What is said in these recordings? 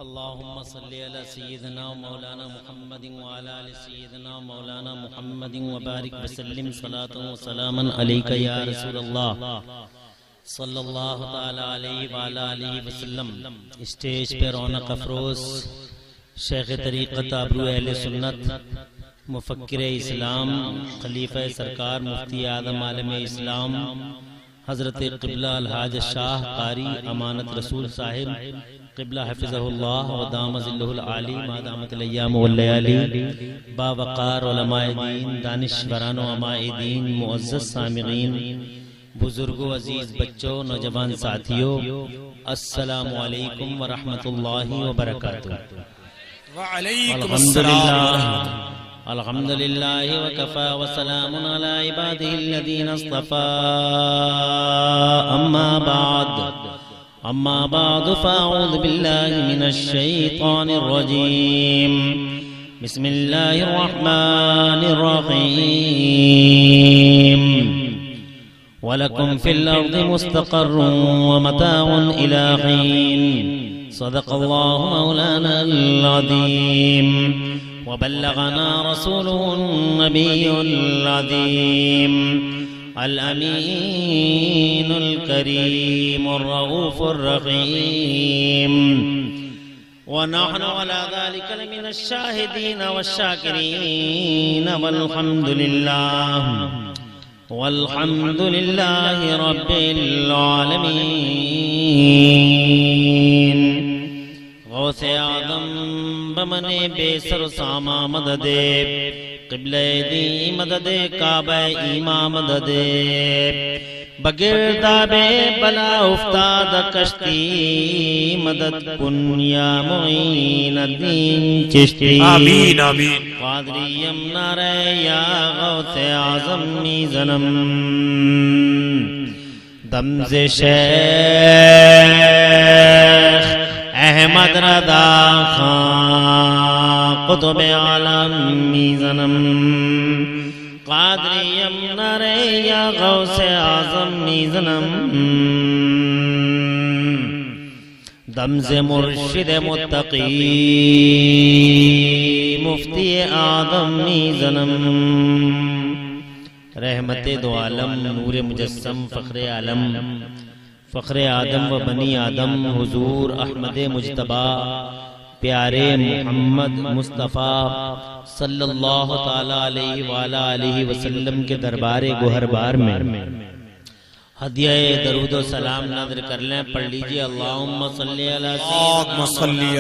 अल्लाहुम्मा सल्ली अला सय्यिदिना मौलाना मुहम्मदिन व अला आलि सय्यिदिना मौलाना मुहम्मदिन व बारिक वसल्लिम सलातन व सलामन अलैका या रसूलल्लाह सल्लल्लाहु तआला अलैहि व अला आलिहि वसल्लम। स्टेज पे रौनक अफरोज शेख तरीक़त अबरू अहले सुन्नत मुफक्किर इस्लाम खलीफा सरकार मुफ्ती आदम आलम इस्लाम हजरत क़िबला अलहाज शाह कारी अमानत रसूल साहिब क़िबला हफ़िज़हुल्लाह व दाम ज़िल्लुहुल आली मादामत अल-अय्याम वल लयाली बावक़ार उलमाए दीन दानिशवरान व अमाए दीन मुअज़्ज़ज़ सामिईन बुजुर्गों अजीज बच्चों नौजवान साथियों अस्सलामु अलैकुम व रहमतुल्लाहि व बरकातुहू। अल्हम्दुलिल्लाह व कफ़ा व सलामुन अला इबादिहिल्लज़ीना इस्तफ़ा अम्मा बाद फ़अऊज़ु बिल्लाहि मिनश शैतानिर रजीम बिस्मिल्लाहिर रहमानिर रहीम वलकुम फिल अर्दि मुस्तक़र्रुन व मताउन इला हीन सदक़ल्लाहु मौलानल अज़ीम व बल्लगना रसूलुहुन नबियुल अज़ीम अल अमीनुल करीमुर रऊफ़ुर रहीम व नहनु अला ज़ालिका लमिनश शाहिदीन वश्शाकिरीन वल्हम्दुलिल्लाहि रब्बिल आलमीन। गौसे आदम बमने बेसर सामा मददे क़िबले दी मददे काबे ईमा मददे बगिरदाबे बला उफ्ताद कश्ती मदद कुन या मुईनुद्दीन चिश्ती आमीन आमीन। क़ादरियम नारे या गौसे आज़म मीज़नम दमज़े शेख अहमद रदा खां कुतुब आलम मीज़नम क़ादरियम नारे या गौसे आज़म मीज़नम दमज़े मुर्शिद मुत्तकी मुफ्ती आदम मीज़नम रहमते दो आलम नूर मुजस्सम फ़ख्रे आलम फ़ख्रे आदम व बनी आदम हुजूर अहमद मुज्तबा प्यारे मोहम्मद मुस्तफ़ा सल्लल्लाहु ताला अलैहि व अला आलिहि वसल्लम के दरबार गोहरबार में हदिया दरूद व सलाम नाज़िर कर लें। पढ़ लीजिए अल्लाहुम्मा सल्ली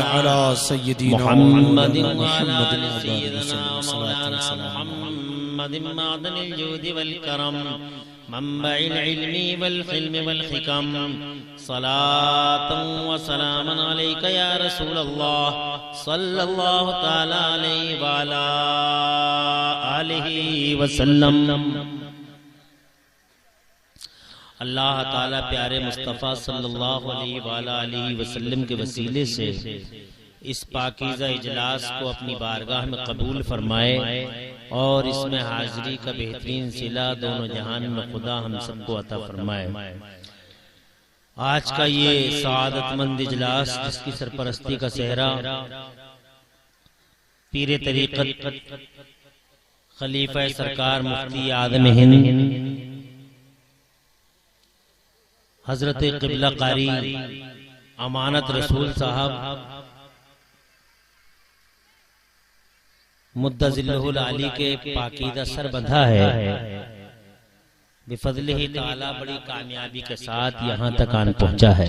अला सय्यिदिना मुहम्मदिन व अला आलि सय्यिदिना मौलाना मुहम्मदिन मादनिल जूदि वल करम मंबइल इल्मी वल हिल्म वल हिकम सलातन व सलामन अलैका या रसूलल्लाह सल्लल्लाहु ताला अलैहि व अला आलिहि वसल्लम। अल्लाह ताला प्यारे मुस्तफ़ा सल्लल्लाहु अलैहि व अला आलिहि वसल्लम के वसीले से इस पाकीज़ा इजलास को अपनी बारगाह में कबूल फरमाए और इसमें हाजिरी का बेहतरीन सिला दोनों जहान में खुदा हम सबको अता फरमाए। आज का ये सआदतमंद इजलास जिसकी सरपरस्ती का सेहरा पीरे तरीक़त खलीफा सरकार मुफ्ती आदम हिंद हजरत क़िबला कारी अमानत रसूल साहब मुद्दज़िल्लुहुल आली के पाकीदा सर बंधा है बिफज़लिही ताला बड़ी कामयाबी के साथ यहाँ तक आन पहुँचा है।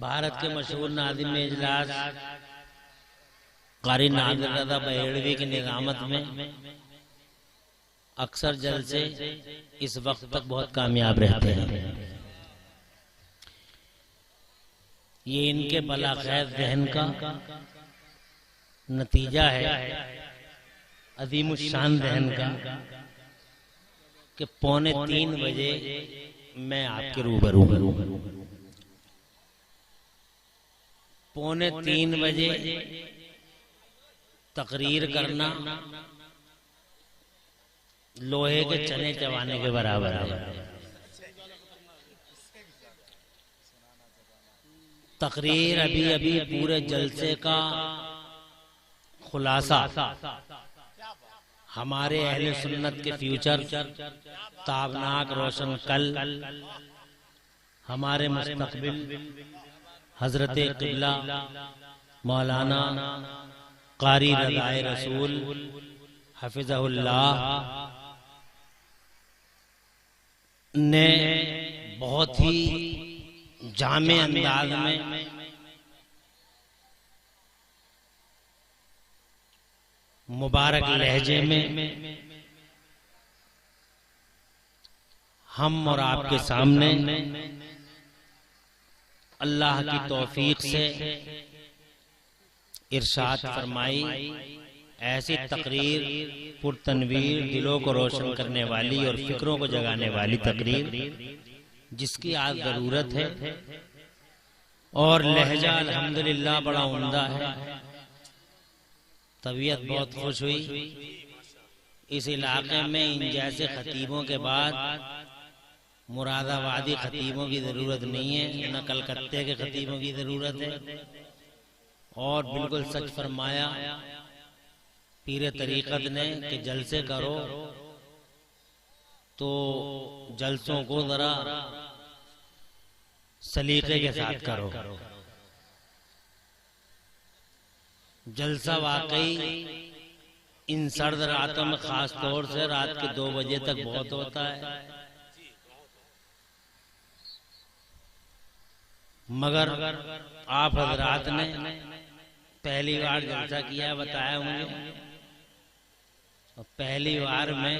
भारत के मशहूर नाज़िम इजलास कारी नादिर रज़ा बहेड़वी की निज़ामत में अक्सर जलसे इस वक्त तक बहुत कामयाब रहते हैं। ये इनके बलागैर ज़हन का नतीजा है, अज़ीमुश्शान ज़हन का, कि 2:45 बजे मैं आपके रूबरू हूँ। 2:45 बजे तकरीर करना लोहे के चने चबाने के बराबर है। तकरीर अभी अभी पूरे जलसे का खुलासा, हमारे अहले सुन्नत के फ्यूचर ताबनाक रोशन कल, हमारे मुस्तकबिल हजरत क़िबला मौलाना कारी रज़ाए रसूल हफिज़हुल्लाह ने बहुत ही जामे अंदाज में मुबारक लहजे में हम और आपके सामने अल्लाह की तौफीक से इरशाद फरमाई ऐसी तकरीर पुरतनवीर, दिलों को रोशन करने वाली और फिक्रों को जगाने वाली तकरीर जिसकी आज जरूरत है। और लहजा अल्हम्दुलिल्लाह बड़ा उम्दा है, तबीयत बहुत खुश हुई। इस इलाके में इन जैसे खतीबों के बाद मुरादाबादी खतीबों की जरूरत नहीं है, न कलकत्ते के खतीबों की जरूरत है। और बिल्कुल सच फरमाया पीरे तरीकत ने कि जलसे करो तो जलसों को जरा सलीके के साथ करो। जलसा वाकई इन सर्द रातों में खास तौर से रात के 2 बजे तक बहुत होता है, मगर आप हजरात ने पहली बार जलसा किया बताया मुझे, और पहली बार में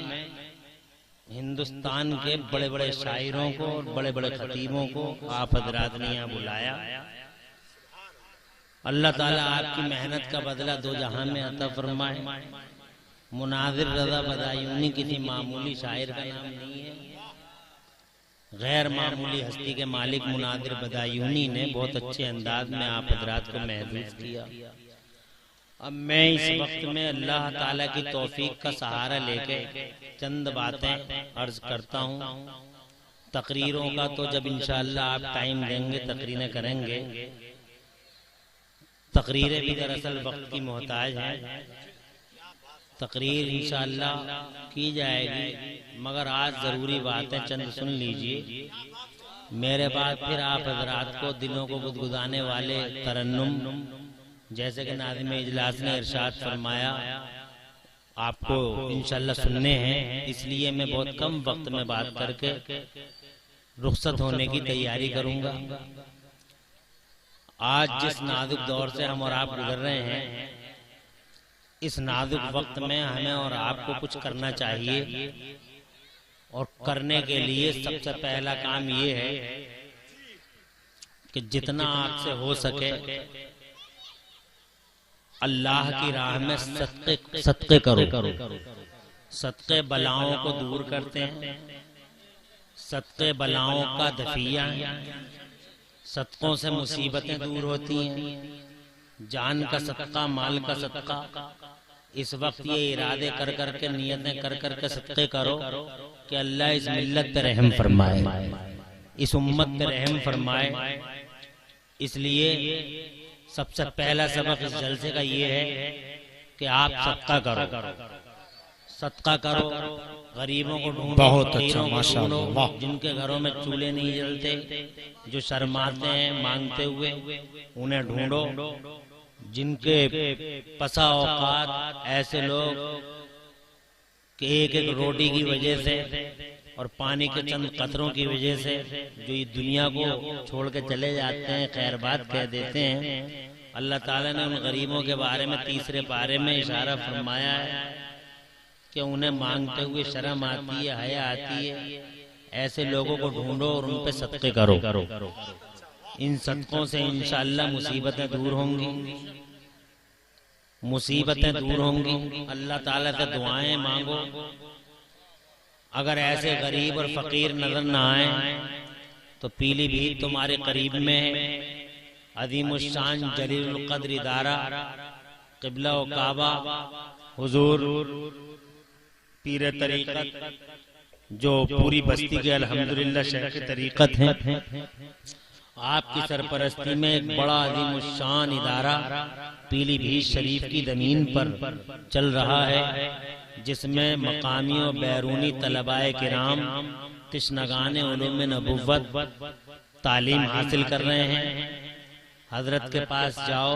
हिंदुस्तान के बड़े बड़े शायरों को और बड़े बड़े खतीबों को आप हजरात ने यहाँ बुलाया। अल्लाह ताला आपकी मेहनत का बदला दो जहां में अता फरमाए। मुनाजिर रज़ा बदायूनी किसी मामूली शायर का नाम नहीं है, गैर मामूली हस्ती के मालिक मुनाजिर बदायूनी ने बहुत अच्छे अंदाज में आप हजरात को महसूस किया। अब मैं इस वक्त में अल्लाह ताला की तौफीक का सहारा लेके चंद बातें अर्ज करता हूँ। तकरीरों का तो जब इंशाअल्लाह आप टाइम देंगे तकरीरें करेंगे। तकरीरें भी दरअसल वक्त की मोहताज हैं, तकरीर इंशाअल्लाह की जाएगी, मगर आज जरूरी बातें चंद सुन लीजिए। मेरे बाद फिर आप हजरात को दिलों को गुदगुदाने वाले तरन्नुम, जैसे कि नाज़िम इजलास ने इरशाद फरमाया, आपको इंशाअल्लाह सुनने हैं। इसलिए मैं बहुत कम वक्त में बात करके रुखसत होने की तैयारी करूंगा। आज जिस नाजुक दौर से हम और आप गुजर रहे हैं, इस नाजुक वक्त में हमें और आपको कुछ करना चाहिए। और करने के लिए सबसे पहला काम ये है कि जितना आपसे हो सके अल्लाह की राह में सदक़े करो। सदक़े बलाओं को दूर करते हैं, सदक़े बलाओं का दफिया है, सदक़ों से मुसीबतें दूर होती हैं। जान का सदका, माल का सदका, इस वक्त ये इरादे कर कर के, नियतें कर कर के सदक़े करो कि अल्लाह इस मिल्लत पे रहम फरमाए, इस उम्मत पे रहम फरमाए। इसलिए सबसे पहला सबक इस जलसे का ये है कि आप सदका करो, सदका करो, गरीबों को ढूंढो, बहुत अच्छा, माशाअल्लाह। जिनके घरों में चूल्हे नहीं जलते, जो शर्माते हैं मांगते हुए, उन्हें ढूंढो। जिनके पसा औकात ऐसे लोग कि एक एक रोटी की वजह से और पानी के चंद कतरों की वजह से जो ये दुनिया को छोड़ के चले जाते हैं, खैर बात कह देते हैं। अल्लाह ताला ने उन गरीबों के बारे में तीसरे पारे में इशारा फरमाया है कि उन्हें मांगते हुए शर्म आती है, हया आती है। ऐसे लोगों को ढूंढो और उन पे सदक़े करो। इन सदकों से इंशाअल्लाह मुसीबतें दूर होंगी, मुसीबतें दूर होंगी। अल्लाह ताला से दुआएं मांगो। अगर ऐसे गरीब और फकीर नजर न आए तो पीलीभीत तुम्हारे करीब में है। अज़ीमुश्शान जलीलुल क़द्र इदारा क़िबला व काबा हुजूर पीर तरीक़त जो पूरी बस्ती के अल्हम्दुलिल्लाह शेख तरीक़त हैं, आपकी सरपरस्ती में एक बड़ा अजीमुशान इदारा पीलीभीत शरीफ की जमीन पर चल रहा है, जिसमें मकामी और बैरूनी तलबाए किराम तिश्नगाने उलूम नबुव्वत तालीम हासिल कर रहे हैं। हजरत के पास जाओ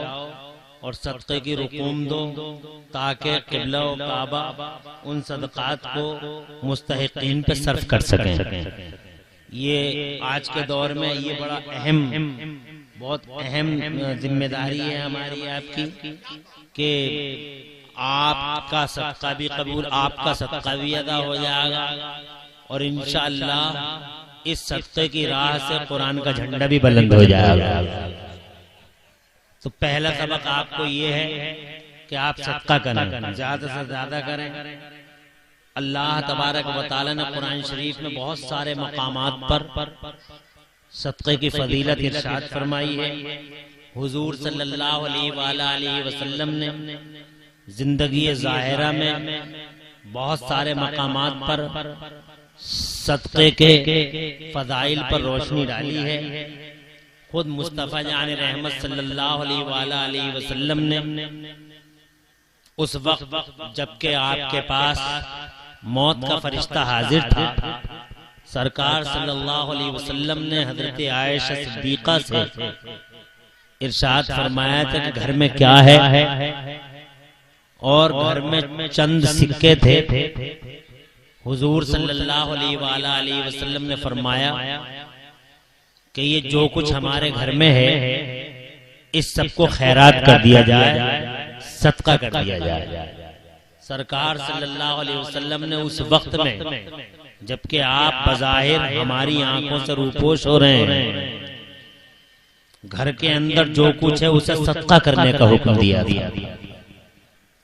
और सदक़े की रुकूम दो ताकि क़िबला और काबा उन सदक़ात को मुस्तहिक़ीन पे सर्फ कर सकें। ये आज के दौर में ये बड़ा बहुत अहम जिम्मेदारी है हमारी आपकी कि आपका सदका भी कबूल, आपका सदका भी अदा हो जाएगा और इंशाअल्लाह इस सदक़े की राह से कुरान का झंडा भी बुलंद हो जाएगा। तो पहला सबक आपको ये है कि आप सदका करें, ज्यादा से ज्यादा करें। अल्लाह तबारक व तआला ने कुरान शरीफ में बहुत सारे मकामात पर सदक़े की फजीलत इरशाद फरमाई है। हुजूर सल्लल्लाहु अलैहि वसल्लम ने जिंदगी ज़ाहिरा में बहुत सारे मकामात पर सदक़े के फजाइल पर रोशनी डाली है। खुद मुस्तफ़ा जान रहमत सल्लल्लाहु अलैहि वसल्लम ने उस वक्त जबकि आपके पास मौत का फरिश्ता हाजिर था, सरकार सल्लल्लाहु अलैहि वसल्लम ने हजरत आयशा सिद्दीक़ा से इरशाद फरमाया था कि घर में क्या है, और घर में चंद सिक्के थे। हुजूर सल्लल्लाहु अलैहि वसल्लम ने फरमाया कि ये जो कुछ हमारे घर में है इस सबको खैरात कर दिया जाए, सदका कर दिया जाए। सरकार सल्लल्लाहु अलैहि वसल्लम ने उस वक्त में जबकि आप बज़ाहिर हमारी आंखों से रूपोश हो रहे हैं, घर के अंदर जो कुछ है उसे सदका करने का हुक्म दिया।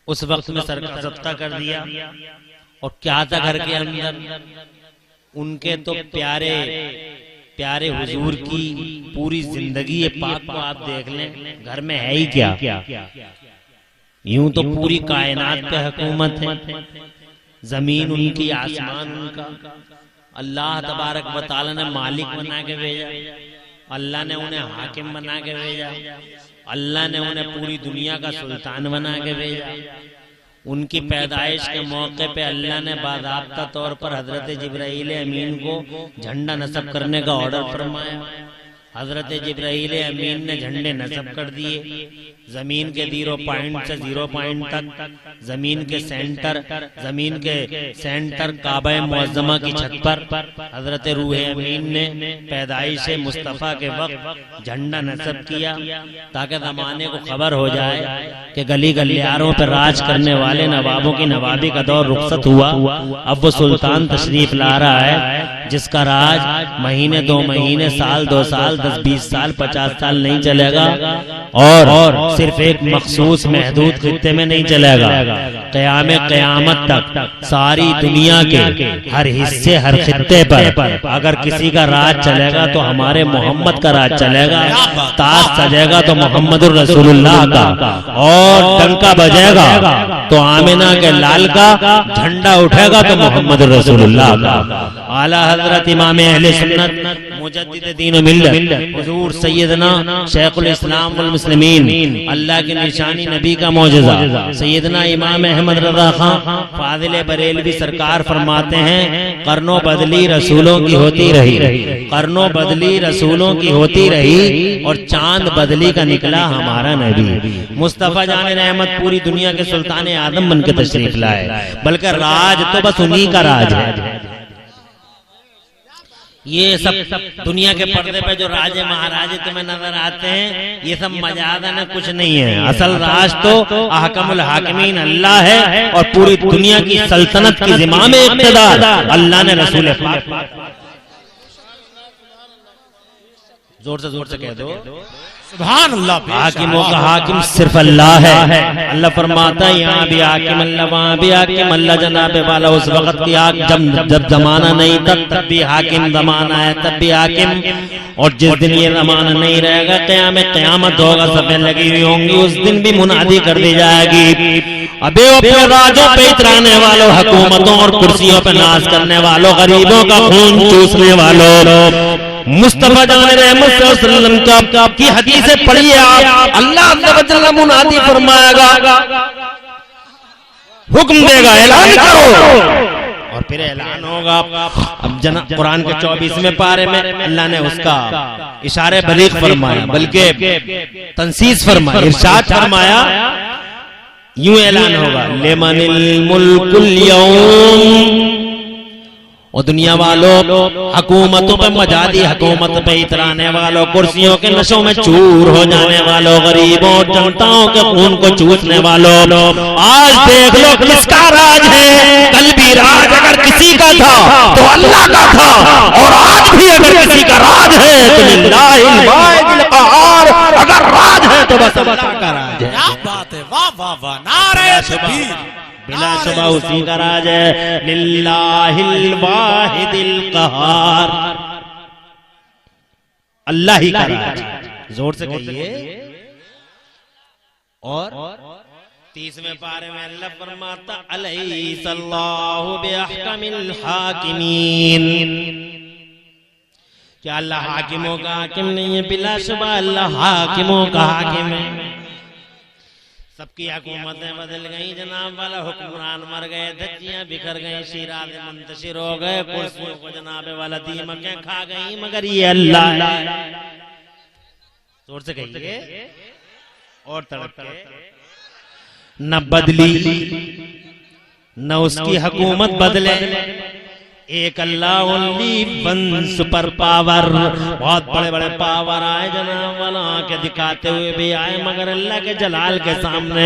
उस वक्त में सरकार सदका कर दिया। और क्या था घर के अंदर? उनके तो प्यारे प्यारे हुजूर की पूरी जिंदगी पाक को आप देख लें, घर में है ही क्या। यूं तो पूरी कायनात पे हुकूमत है, जमीन उनकी, आसमान उनका। अल्लाह तबारक व तआला ने मालिक बना के भेजा, अल्लाह ने उन्हें हाकिम बना के भेजा, अल्लाह ने उन्हें पूरी दुनिया का सुल्तान बना के भेजा। उनकी पैदाइश के मौके पे अल्लाह ने बाज़ाब्ता तौर पर हजरत जिब्राईल अमीन को झंडा नस्ब करने का ऑर्डर फरमाया। हजरत जिब्राईल अमीन ने झंडे नस्ब कर दिए। जमीन के 0 पॉइंट से 0 पॉइंट तक, जमीन के सेंटर काबा मुअज़्ज़मा की छत पर हजरत रूह अमीन ने पैदाइश मुस्तफ़ा के वक्त झंडा नस्ब किया, ताकि जमाने को खबर हो जाए कि गली गलियारों पर राज करने वाले नवाबों की नवाबी का दौर रुखसत हुआ। अब वो सुल्तान तशरीफ ला रहा है, जिसका राज महीने 2 महीने, साल 2 साल, 10-20 साल, 50 साल नहीं चलेगा, और सिर्फ एक मखसूस महदूद खित्ते में नहीं चलेगा। क़यामत तक सारी दुनिया के हर हिस्से, हर खित्ते पर अगर किसी का राज चलेगा तो हमारे मोहम्मद का राज चलेगा। ताज सजेगा तो मोहम्मदुर रसूलुल्लाह का, और डंका बजेगा तो आमिना के लाल का, झंडा उठेगा तो मोहम्मदुर रसूलुल्लाह का। आला हजरत इमाम अहले सुन्नत मुजद्दिद दीन व मिल्लत हुजूर सैयदना शेखुल इस्लाम वल मुस्लिमीन, अल्लाह की निशानी, नबी का मौजज़ा, सैयदना इमाम अहमद रज़ा खां फाज़िल बरेलवी सरकार फरमाते हैं, कर्नों बदली रसूलों की होती रही, कर्नों बदली रसूलों की होती रही, और चांद बदली का निकला हमारा नबी। मुस्तफ़ा जान रहमत पूरी दुनिया के सुल्तान आदम बन के तशरीफ लाए, बल्कि राज तो बस उन्हीं का राज है। ये सब दुनिया के पर्दे पे जो राजे महाराजे तुम्हें नजर आते हैं, ये सब मजादा न कुछ नहीं है। असल राज तो अहकमुल हाकिमीन अल्लाह है, और पूरी दुनिया की सल्तनत की ज़िम्मा में इक़्तिदार अल्लाह ने रसूल पाक। जोर से कह दो सुभान अल्लाह। हाकिमों का हाकिम सिर्फ अल्लाह है। अल्लाह फरमाता है, यहाँ भी हाकिम अल्लाह, वहाँ भी हाकिम अल्लाह। जनाबे वाला उस वक्त की जब जमाना नहीं था, तब भी हाकिम जमाना है, तब भी हाकिम। और जिस दिन ये जमाना नहीं रहेगा, क़यामत होगा, सफे लगी हुई होंगी, उस दिन भी मुनादी कर दी जाएगी, अबे अपने राजों पे इतराने वालों, हुकूमतों और कुर्सियों पे नाज करने वालों, गरीबों का खून चूसने वालों, मुस्तफा जान रहमत सल्लल्लाहु अलैहि वसल्लम की हदीसें पढ़िए आप। अल्लाह अज़्ज़ा व जल्ल मुनादी फरमाएगा, हुक्म देगा ऐलान करो, और फिर ऐलान होगा। अब जना कुरान के 24वें पारे में अल्लाह ने उसका इशारे बलीग फरमाया, बल्कि तंसीस फरमाया, इरशाद फरमाया, यूं ऐलान होगा, लिमनिल मुल्कुल यौम, और दुनिया वालों हुकूमतों पे मजादी हुकूमत पे इतराने वालों, कुर्सियों के नशों में चूर हो जाने वालों, गरीबों जनताओं के खून को चूसने वालों, आज देख लो किसका राज है। कल भी राज अगर किसी का था तो अल्लाह का था, और आज भी अगर किसी का राज है तो लिल्लाहिल वाहिदिल क़हार, अगर राज है तो बस अल्लाह का राज है। क्या बात है, वाह वाह वाह, नारे तकबीर, बिला शुबा उसी का राज है, लिल्लाहिल वाहिदिल क़हार, अल्लाह ही का राज, जोर से कहिए। और 30वें पारे में अल्लाह फरमाता, अलैहिस्सल्लाहु बिअहकमिल हाकिमीन, क्या अल्लाह हाकिमों का हाकिम नहीं है? बिला शुबा अल्लाह हाकिमों का हाकिम है। सबकी हुकूमतें बदल गई जनाब वाला, हुक्मरान मर गए, धज्जियां बिखर गई, शीराज़ मुंतशिर हो गए, कुर्सियों को जनाब वाला दीमकें खा गई, मगर ये अल्लाह है। जोर से कहिए और तड़प के, न बदली न उसकी हुकूमत बदले, एक अल्लाह, ओनली वन सुपर पावर। बहुत बड़े बड़े पावर आए जनाब वाला, के दिखाते हुए भी आए, मगर अल्लाह के जलाल के सामने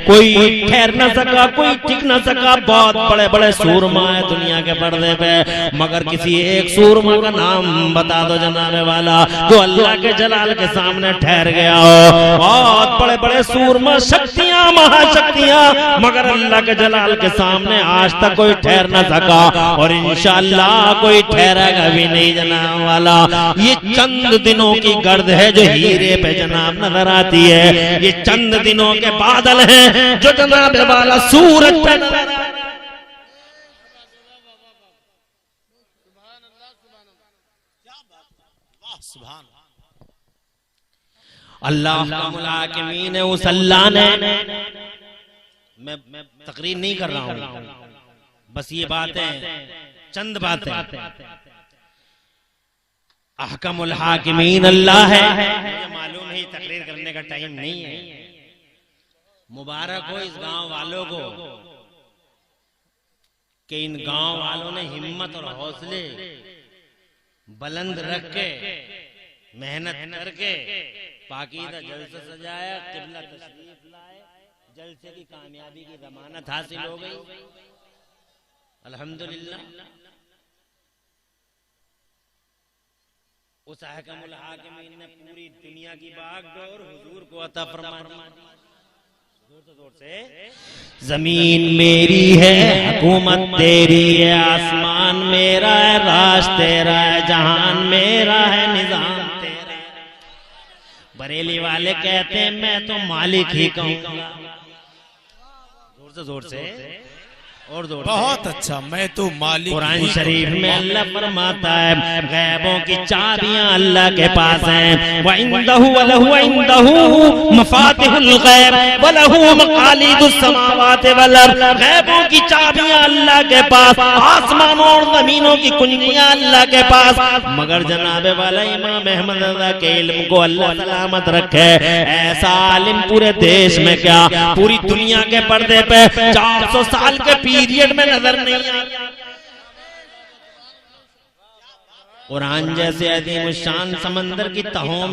कोई ठहर न सका, कोई टिक न सका। बहुत बड़े बड़े सूरमा है दुनिया के पर्दे पे, मगर किसी एक सूरमा का नाम बता दो जनाब वाला, जो अल्लाह के जलाल के सामने ठहर गया हो। बहुत बड़े बड़े सूरमा, शक्तियां, महाशक्तियां, मगर अल्लाह के जलाल के सामने आज तक कोई ठहर न सका, और इंशाअल्लाह कोई ठहरेगा भी नहीं जनाब वाला। ये चंद दिनों की गर्द है जो हीरे पे जनाब नजर आती है, ये चंद दिनों के बादल हैं जो जनाब वाला सूरज पे नजर आते हैं। अल्लाह का मुलाकिमीन है उस अल्लाह ने, मैं तकरीर नहीं कर रहा हूं, बस ये बातें चंद बातें, अहकमुल हाकिमीन अल्लाह है। मुझे मालूम है तकरीर करने का टाइम नहीं है। मुबारक हो इस गांव वालों को कि इन गांव वालों ने हिम्मत और हौसले बुलंद रख के, मेहनत करके पाकीज़ा जलसा सजाया, किबला तशरीफ लाए, जलसे की कामयाबी की जमानत हासिल हो गई, अल्हम्दुलिल्लाह। उस अहकमुल हाकिमीन ने पूरी दुनिया की बागडोर हुजूर को अता फरमा दी। जोर से, जमीन मेरी है, हुकूमत तेरी है, आसमान मेरा है, राज तेरा है, जहान मेरा है, निजाम तेरा है। बरेली वाले कहते हैं मैं तो मालिक ही कहूंगा। जोर से और जोर से, बहुत अच्छा, मैं तो मालिक। कुरान शरीफ में अल्लाह फरमाता है गैबों की चाबियां अल्लाह के पास हैं, व इंदहु व लहु इंदहु मफातिहुल गैब व लहु मकालिदुस समावाति वल अर्द। गैबों की चाबियां अल्लाह के पास, आसमानों और जमीनों की कुंजियां अल्लाह के पास, मगर जनाबे वाला इमाम अहमद रज़ा के इल्म को अल्लाह सलामत रखे, ऐसा आलिम पूरे देश में क्या पूरी दुनिया के पर्दे पे 400 साल के पीरियड में नजर नहीं आया। कुरान जैसे अजीम शान समंदर की तहों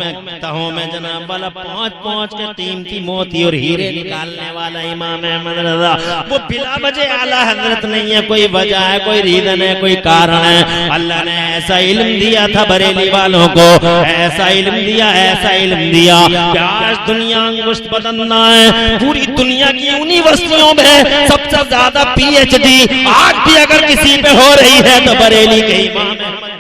में जनाब वाला पहुंच के कीमती मोती और हीरे निकालने वाला इमाम अहमद रज़ा, वो बिला वजह आला हजरत नहीं है, कोई वजह है, कोई रीजन है, कोई कारण है। अल्लाह ने ऐसा इल्म दिया था बरेली वालों को, ऐसा इल्म दिया कि आज दुनिया अंगुष्ठ बदलना है। पूरी दुनिया की यूनिवर्सिटियों में सबसे ज्यादा PhD आज भी अगर किसी पे हो रही है तो बरेली के इमाम अहमद।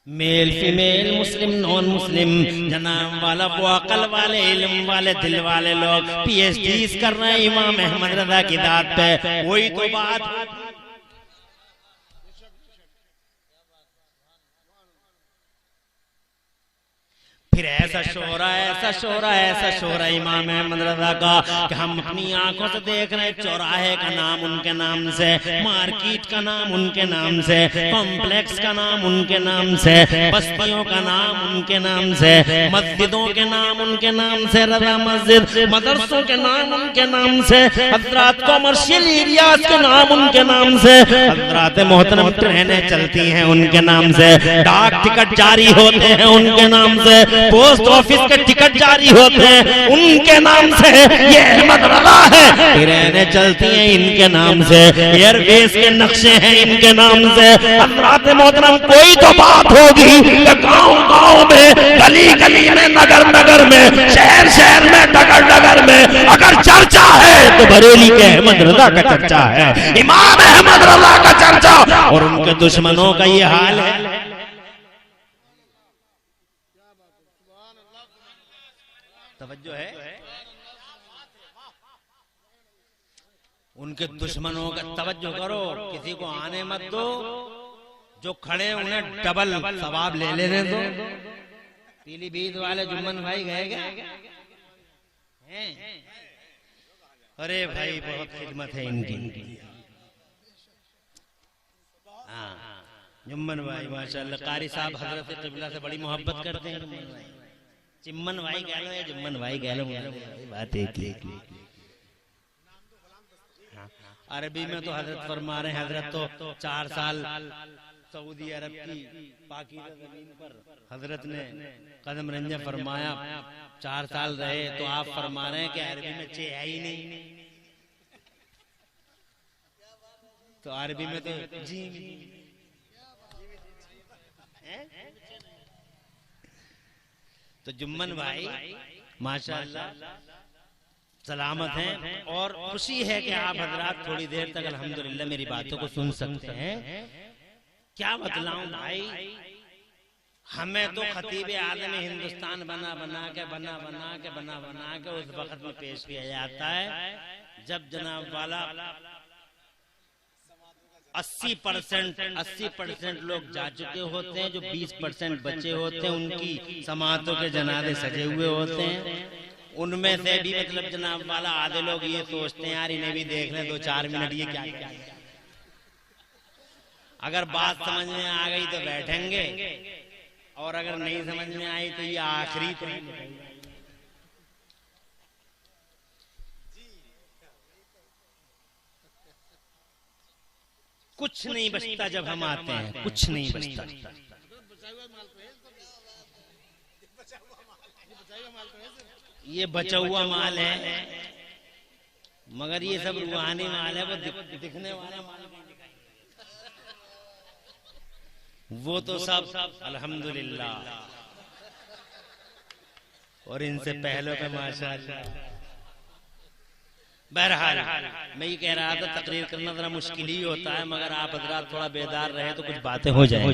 मेल फीमेल मुस्लिम नॉन मुस्लिम जनाब वाला वो अकल वाले इल्म वाले दिल वाले लोग पीएचडी कर रहे हैं इमाम अहमद रजा की दात पे। वही तो बात फिर ऐसा शोरा इमाम अहमद रजा का कि हम अपनी आंखों से देख रहे हैं। चौराहे का नाम उनके नाम से, मार्केट का नाम उनके नाम से, कॉम्प्लेक्स का नाम उनके नाम से, बस्तियों का नाम उनके नाम से, मस्जिदों के नाम उनके नाम से, रजा मस्जिद, मदरसों के नाम उनके नाम से, हजरात कॉमर्शियल एरियाज के नाम उनके नाम से, हजरात मोहतरम ट्रेनें चलती हैं उनके नाम से, डाक टिकट जारी होते हैं उनके नाम से, पोस्ट ऑफिस के टिकट जारी होते हैं उनके नाम से। ये अहमद रजा है। ट्रेनें चलती हैं इनके नाम से, एयरवेज के नक्शे हैं इनके नाम से। हज़रात मोहतरम कोई तो बात होगी कि गांव-गांव में, गली-गली में, नगर-नगर में, शहर-शहर में, डगर-डगर में अगर चर्चा है तो बरेली के अहमद रजा का चर्चा है, इमाम अहमद रजा का चर्चा। और उनके दुश्मनों का ये हाल है। तवज्जो है। उनके दुश्मनों का तवज्जो करो, किसी को आने मत दो, जो खड़े उन्हें डबल सवाब ले लेने दो। पीलीभीत वाले जुम्मन भाई गए क्या? अरे भाई बहुत खिदमत है इनकी। हाँ जुम्मन भाई माशाल्लाह, कारी साहब हजरत क़िबला से बड़ी मोहब्बत करते हैं। चिम्मन भाई कह लो या जुम्मन भाई कह लो, बात एक ही। अरबी में तो हजरत फरमा रहे हैं, हजरत तो 4 साल सऊदी अरब की पाकीज़ा ज़मीन पर हजरत ने कदम रंजा फरमाया, 4 साल रहे। तो आप फरमा रहे हैं कि अरबी में चे है ही नहीं, तो अरबी में तो जी तो जुम्मन भाई माशाअल्लाह सलामत हैं। और खुशी है कि आप हजरात थोड़ी देर तक अल्हम्दुलिल्लाह मेरी बातों को सुन सकते हैं। क्या बतलाऊं भाई, हमें तो खतीब आदम हिंदुस्तान बना बना के उस वक्त में पेश किया जाता है जब जनाब वाला 80% लोग जा चुके होते हैं, जो 20% बचे होते हैं उनकी समातों के जनाजे सजे हुए होते हैं। उनमें से भी मतलब जनाब वाला आधे लोग ये सोचते हैं यार इन्हें भी देख लें 2-4 मिनट, ये क्या क्या। अगर बात समझ में आ गई तो बैठेंगे, और अगर नहीं समझ में आई तो ये आखिरी तो कुछ नहीं बचता जब हम आते हैं, कुछ नहीं बचता। ये बचा हुआ माल है, मगर ये सब रूहानी माल है, वो दिखने वाला माल वो तो सब अल्हम्दुलिल्लाह। और इनसे पहले पे माशाअल्लाह। बहरहाल मैं ये कह रहा था, तकरीर करना जरा मुश्किल ही होता है, मगर आप हजरात थोड़ा बेदार रहे तो कुछ बातें हो जाए।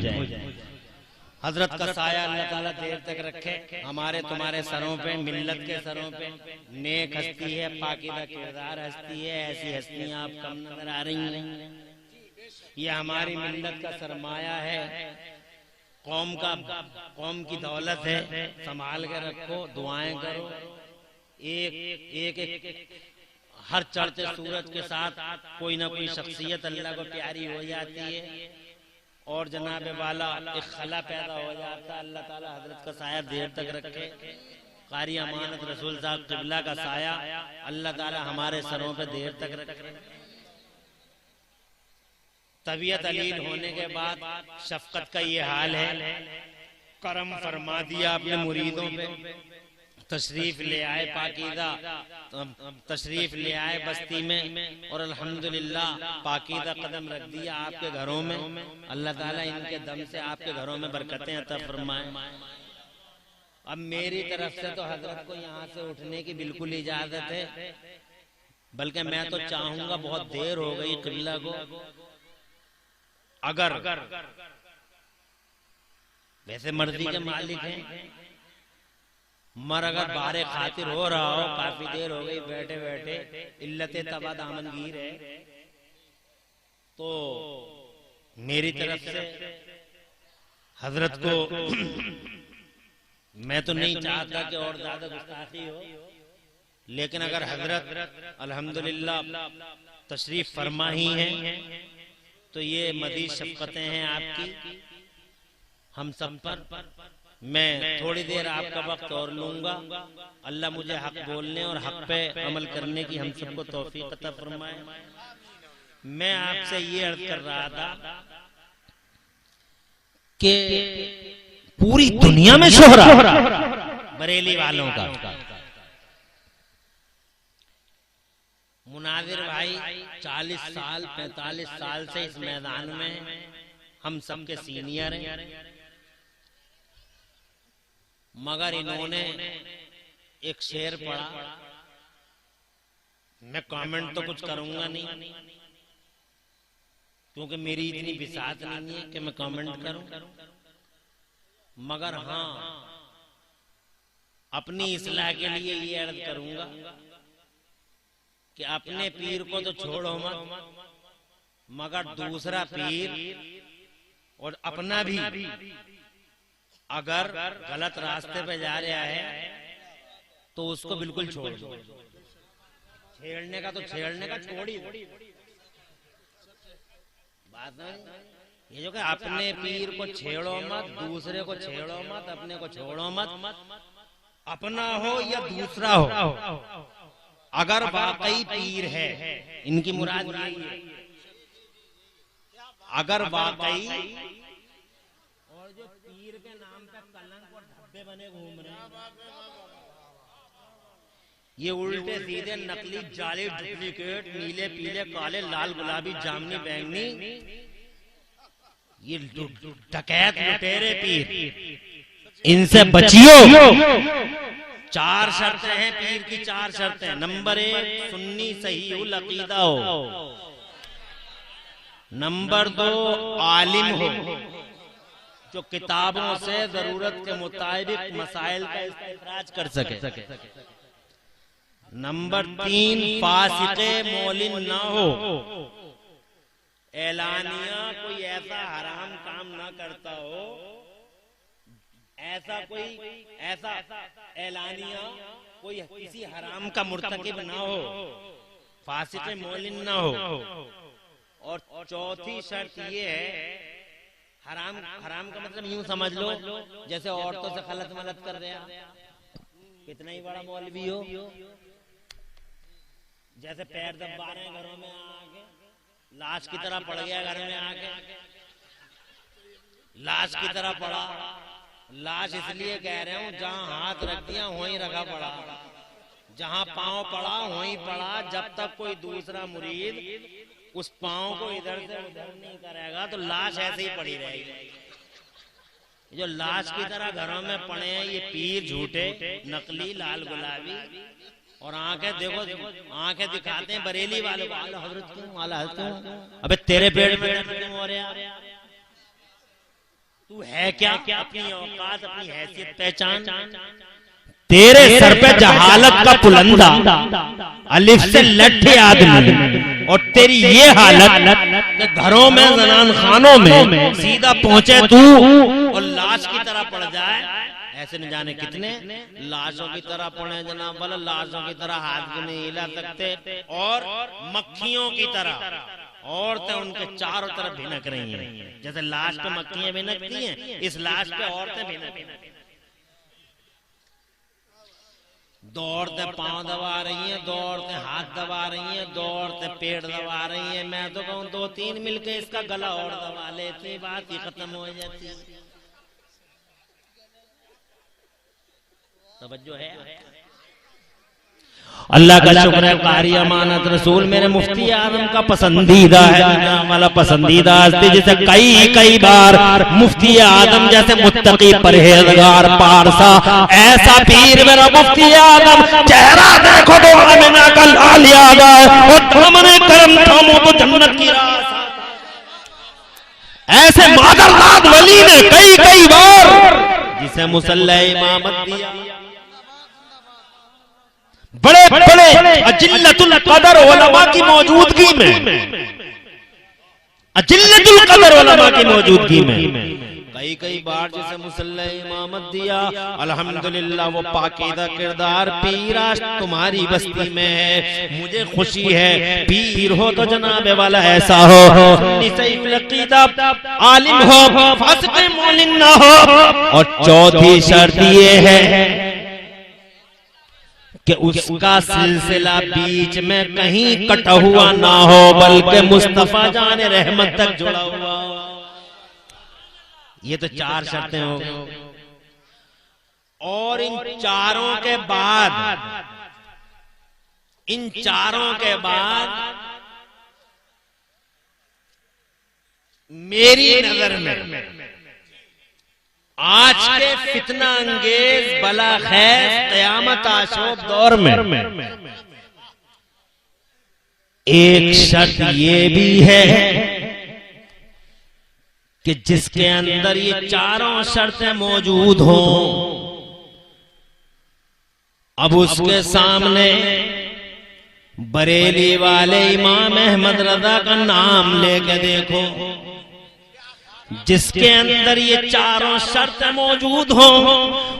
हजरत का साया अल्लाह ताला देर तक रखे हमारे तुम्हारे सरों पे, मिल्लत के सरों पे। नेक हस्ती है, पाकीज़ा किरदार हस्ती है, ऐसी हस्तियां आप कम नजर आ रही हैं। ये हमारी मिल्लत का सरमाया है, कौम की दौलत है, संभाल के रखो, दुआएं करो। एक हर चढ़ते सूरज के साथ कोई ना कोई शख्सियत अल्लाह को प्यारी हो जाती है, और जनाब वाला एक खला पैदा हो जाता है। अल्लाह ताला हजरत का साया देर तक रखे। कारी अमानत रसूल साहब क़िबला का साया अल्लाह ताला हमारे सरों पे देर तक रखे। तबीयत अलील होने के बाद शफकत का ये हाल है, करम फरमा दिया अपने मुरीदों पे। तशरीफ ले आए पाकीज़ा, तशरीफ ले आए बस्ती में, और अल्हम्दुलिल्लाह पाकीज़ा कदम रख दिया आपके घरों में। अल्लाह ताला इनके दम से आपके घरों में बरकतें अता फरमाए। अब मेरी तरफ से तो हजरत को यहाँ से उठने की बिल्कुल इजाजत है, बल्कि मैं तो चाहूंगा, बहुत देर हो गई क़िबला को, अगर वैसे मर्जी के मालिक हैं, मर अगर बारे खातिर हो रहा हो, काफी देर हो गई बैठे बैठे, इल्लते तबा दामनगीर है, तो मेरी तरफ से हजरत को मैं तो नहीं चाहता कि और ज्यादा गुस्ताखी हो, लेकिन अगर हजरत अल्हम्दुलिल्लाह तशरीफ फरमा ही है तो ये मज़ीद शफ़क़तें हैं आपकी हम सब पर। मैं थोड़ी देर आपका वक्त और लूंगा। अल्लाह मुझे हक बोलने और हक पे अमल करने की हम सबको तौफीक अता फरमाए। मैं आपसे ये अर्ज कर रहा था कि पूरी दुनिया में शोहरा बरेली वालों का। मुनाजिर भाई 40 साल 45 साल से इस मैदान में हम सबके सीनियर हैं, मगर इन्होंने एक शेर पढ़ा। मैं कमेंट तो कुछ करूंगा नहीं क्योंकि मेरी इतनी विसात नहीं है कि मैं कमेंट करूं, मगर हाँ अपनी इस्लाह के लिए ये अर्ज करूंगा कि अपने पीर को तो छोड़ो मत, मगर दूसरा पीर और अपना भी अगर गलत रास्ते पे जा रहा है तो उसको बिल्कुल छोड़ दो। छेड़ने का तो छेड़ने का छोड़ ही बात नहीं। ये जो कि अपने पीर को छेड़ो मत, दूसरे को छेड़ो मत, अपने को छोड़ो मत, अपना हो या दूसरा हो, अगर वाकई पीर है, इनकी मुराद यही है, अगर वाकई और जो पीर के नाम पे कलंक और धब्बे बने घूम रहे हैं, ये उल्टे सीधे नकली जाली डुप्लीकेट नीले पीले काले लाल गुलाबी जामनी बैंगनी, ये डकैत लुटेरे पीर, इनसे बचियो। 4 शर्तें हैं पीर की, 4 शर्तें। नंबर 1 सुन्नी सही उल अकीदा हो, नंबर 2 आलिम हो जो किताबों से जरूरत के मुताबिक मसाइल का इस्तेखराज कर सके, नंबर 3 फासिके मौलिन ना हो, एलानिया कोई ऐसा हराम काम ना करता हो, ऐसा एलानिया कोई किसी हराम का मुर्तकिब ना हो, फासिक मौलिन ना हो। और चौथी शर्त ये है, हराम का मतलब यूं समझ लो जैसे औरतों से खलत मलत कर दिया, कितना ही बड़ा मौलवी हो, जैसे पैर दबा रहे हैं घरों में आके, लाश की तरह पड़ गया घर में आके, लाश की तरह पड़ा। लाश इसलिए कह रहे हूं जहां हाथ रख दिया वहीं रखा पड़ा, जहां पांव पड़ा वहीं पड़ा। जब तक कोई दूसरा मुरीद उस पांव को इधर से उधर नहीं करेगा तो लाश ऐसे ही पड़ी रहेगी। जो लाश की तरह घरों में पड़े हैं ये पीर झूठे नकली लाल गुलाबी, और आंखें देखो, आंखें दिखाते हैं बरेली वाले, आला हजरत क्यों, आला हजरत क्यों। अबे तेरे पेड़ में क्यों हो रहा, तू है क्या, अपनी औकात अपनी हैसियत पहचान। तेरे सर पे जहालत का पुलंदा, अलिफ से लट्ठे आदमी, और तेरी ये हालत घरों में जनान खानों में सीधा पहुंचे तू और लाश की तरह पड़ जाए। ऐसे न जाने कितने लाशों की तरह पड़े जनाब वाला, लाशों की तरह हाथ भी नहीं हिला सकते, और मक्खियों की तरह औरतें उनके चारों तरफ भिनक रही हैं। जैसे लाश पे मक्खियां भिनकती हैं, इस लाश पे औरतें भिनक, दो औरतें पांव दबा रही हैं, दो औरतें हाथ दबा रही हैं, दो औरतें पेट दबा रही हैं। मैं तो कहूँ 2-3 मिलके इसका गला और दबा लेते, बात ही खत्म हो जाती। तवज्जो है। अल्लाह का शुक्र है, कारी अमानत रसूल मेरे मुफ्ती आजम का पसंदीदा है, वाला पसंदीदा हस्ती, जिसे कई बार मुफ्ती आजम जैसे मुत्तकी परहेजगार पारसा, ऐसा पीर मेरा मुफ्ती आजम, चेहरा देखो तो आमिना का लाल याद आए, और हमने करम थामो तो जन्नत की राह। ऐसे मादरनाद वली ने कई बार जिसे मुसल्ला इमामत दिया। बड़े बड़े अजिल्लतुल कदर उलमा की मौजूदगी में, अजिल्लतुल कदर उलमा की मौजूदगी में कई बार जिसे मुसल्ला इमामत दिया। अल्हम्दुलिल्लाह वो पाकीदा किरदार पीर आज तुम्हारी बस्ती में है। मुझे खुशी है पीर हो तो जनाबे वाला ऐसा हो, अकीदा आलिम हो, फासिक मोमिन ना हो। और चौथी शर्त ये है कि उसका सिलसिला बीच में कहीं कटा हुआ ना हो, बल्कि मुस्तफा जान रहमत तक जुड़ा हुआ। ये तो चार शर्तें हो गई। और इन चारों के बाद मेरी नजर में आज के फितना अंगेज बला खैज क़यामत आशोब दौर में एक शर्त ये भी है कि जिसके अंदर ये चारों शर्तें मौजूद हों, अब उसके सामने बरेली वाले इमाम अहमद रजा का नाम लेके देखो, जिसके अंदर ये चारों शर्तें मौजूद हों,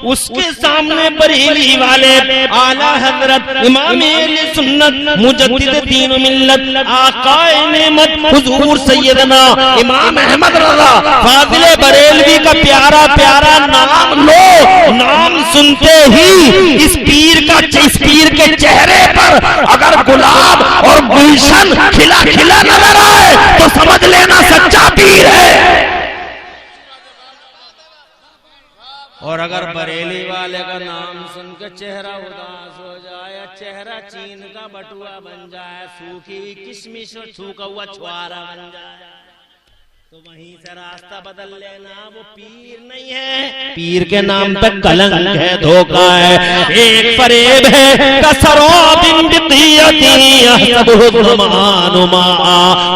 उसके सामने बरेली वाले आला हजरत इमाम अहले सुन्नत मुजद्दिद दीन व मिल्लत आकाए नेमत हुजूर सैयदना इमाम अहमद रजा फाजिले बरेलवी का प्यारा प्यारा नाम लो। नाम सुनते ही इस पीर के चेहरे पर अगर गुलाब और गुलशन खिला खिला नजर आए तो समझ लेना सच्चा पीर है। और अगर बरेली वाले का नाम सुनकर चेहरा उदास हो जाए, चेहरा चीन का बटुआ बन जाए, सूखी हुई किशमिश और सूखा हुआ छुआरा बन जाए, तो वहीं से रास्ता बदल लेना। वो पीर नहीं है, पीर के नाम पे कलंक है, धोखा है, एक फरेब है।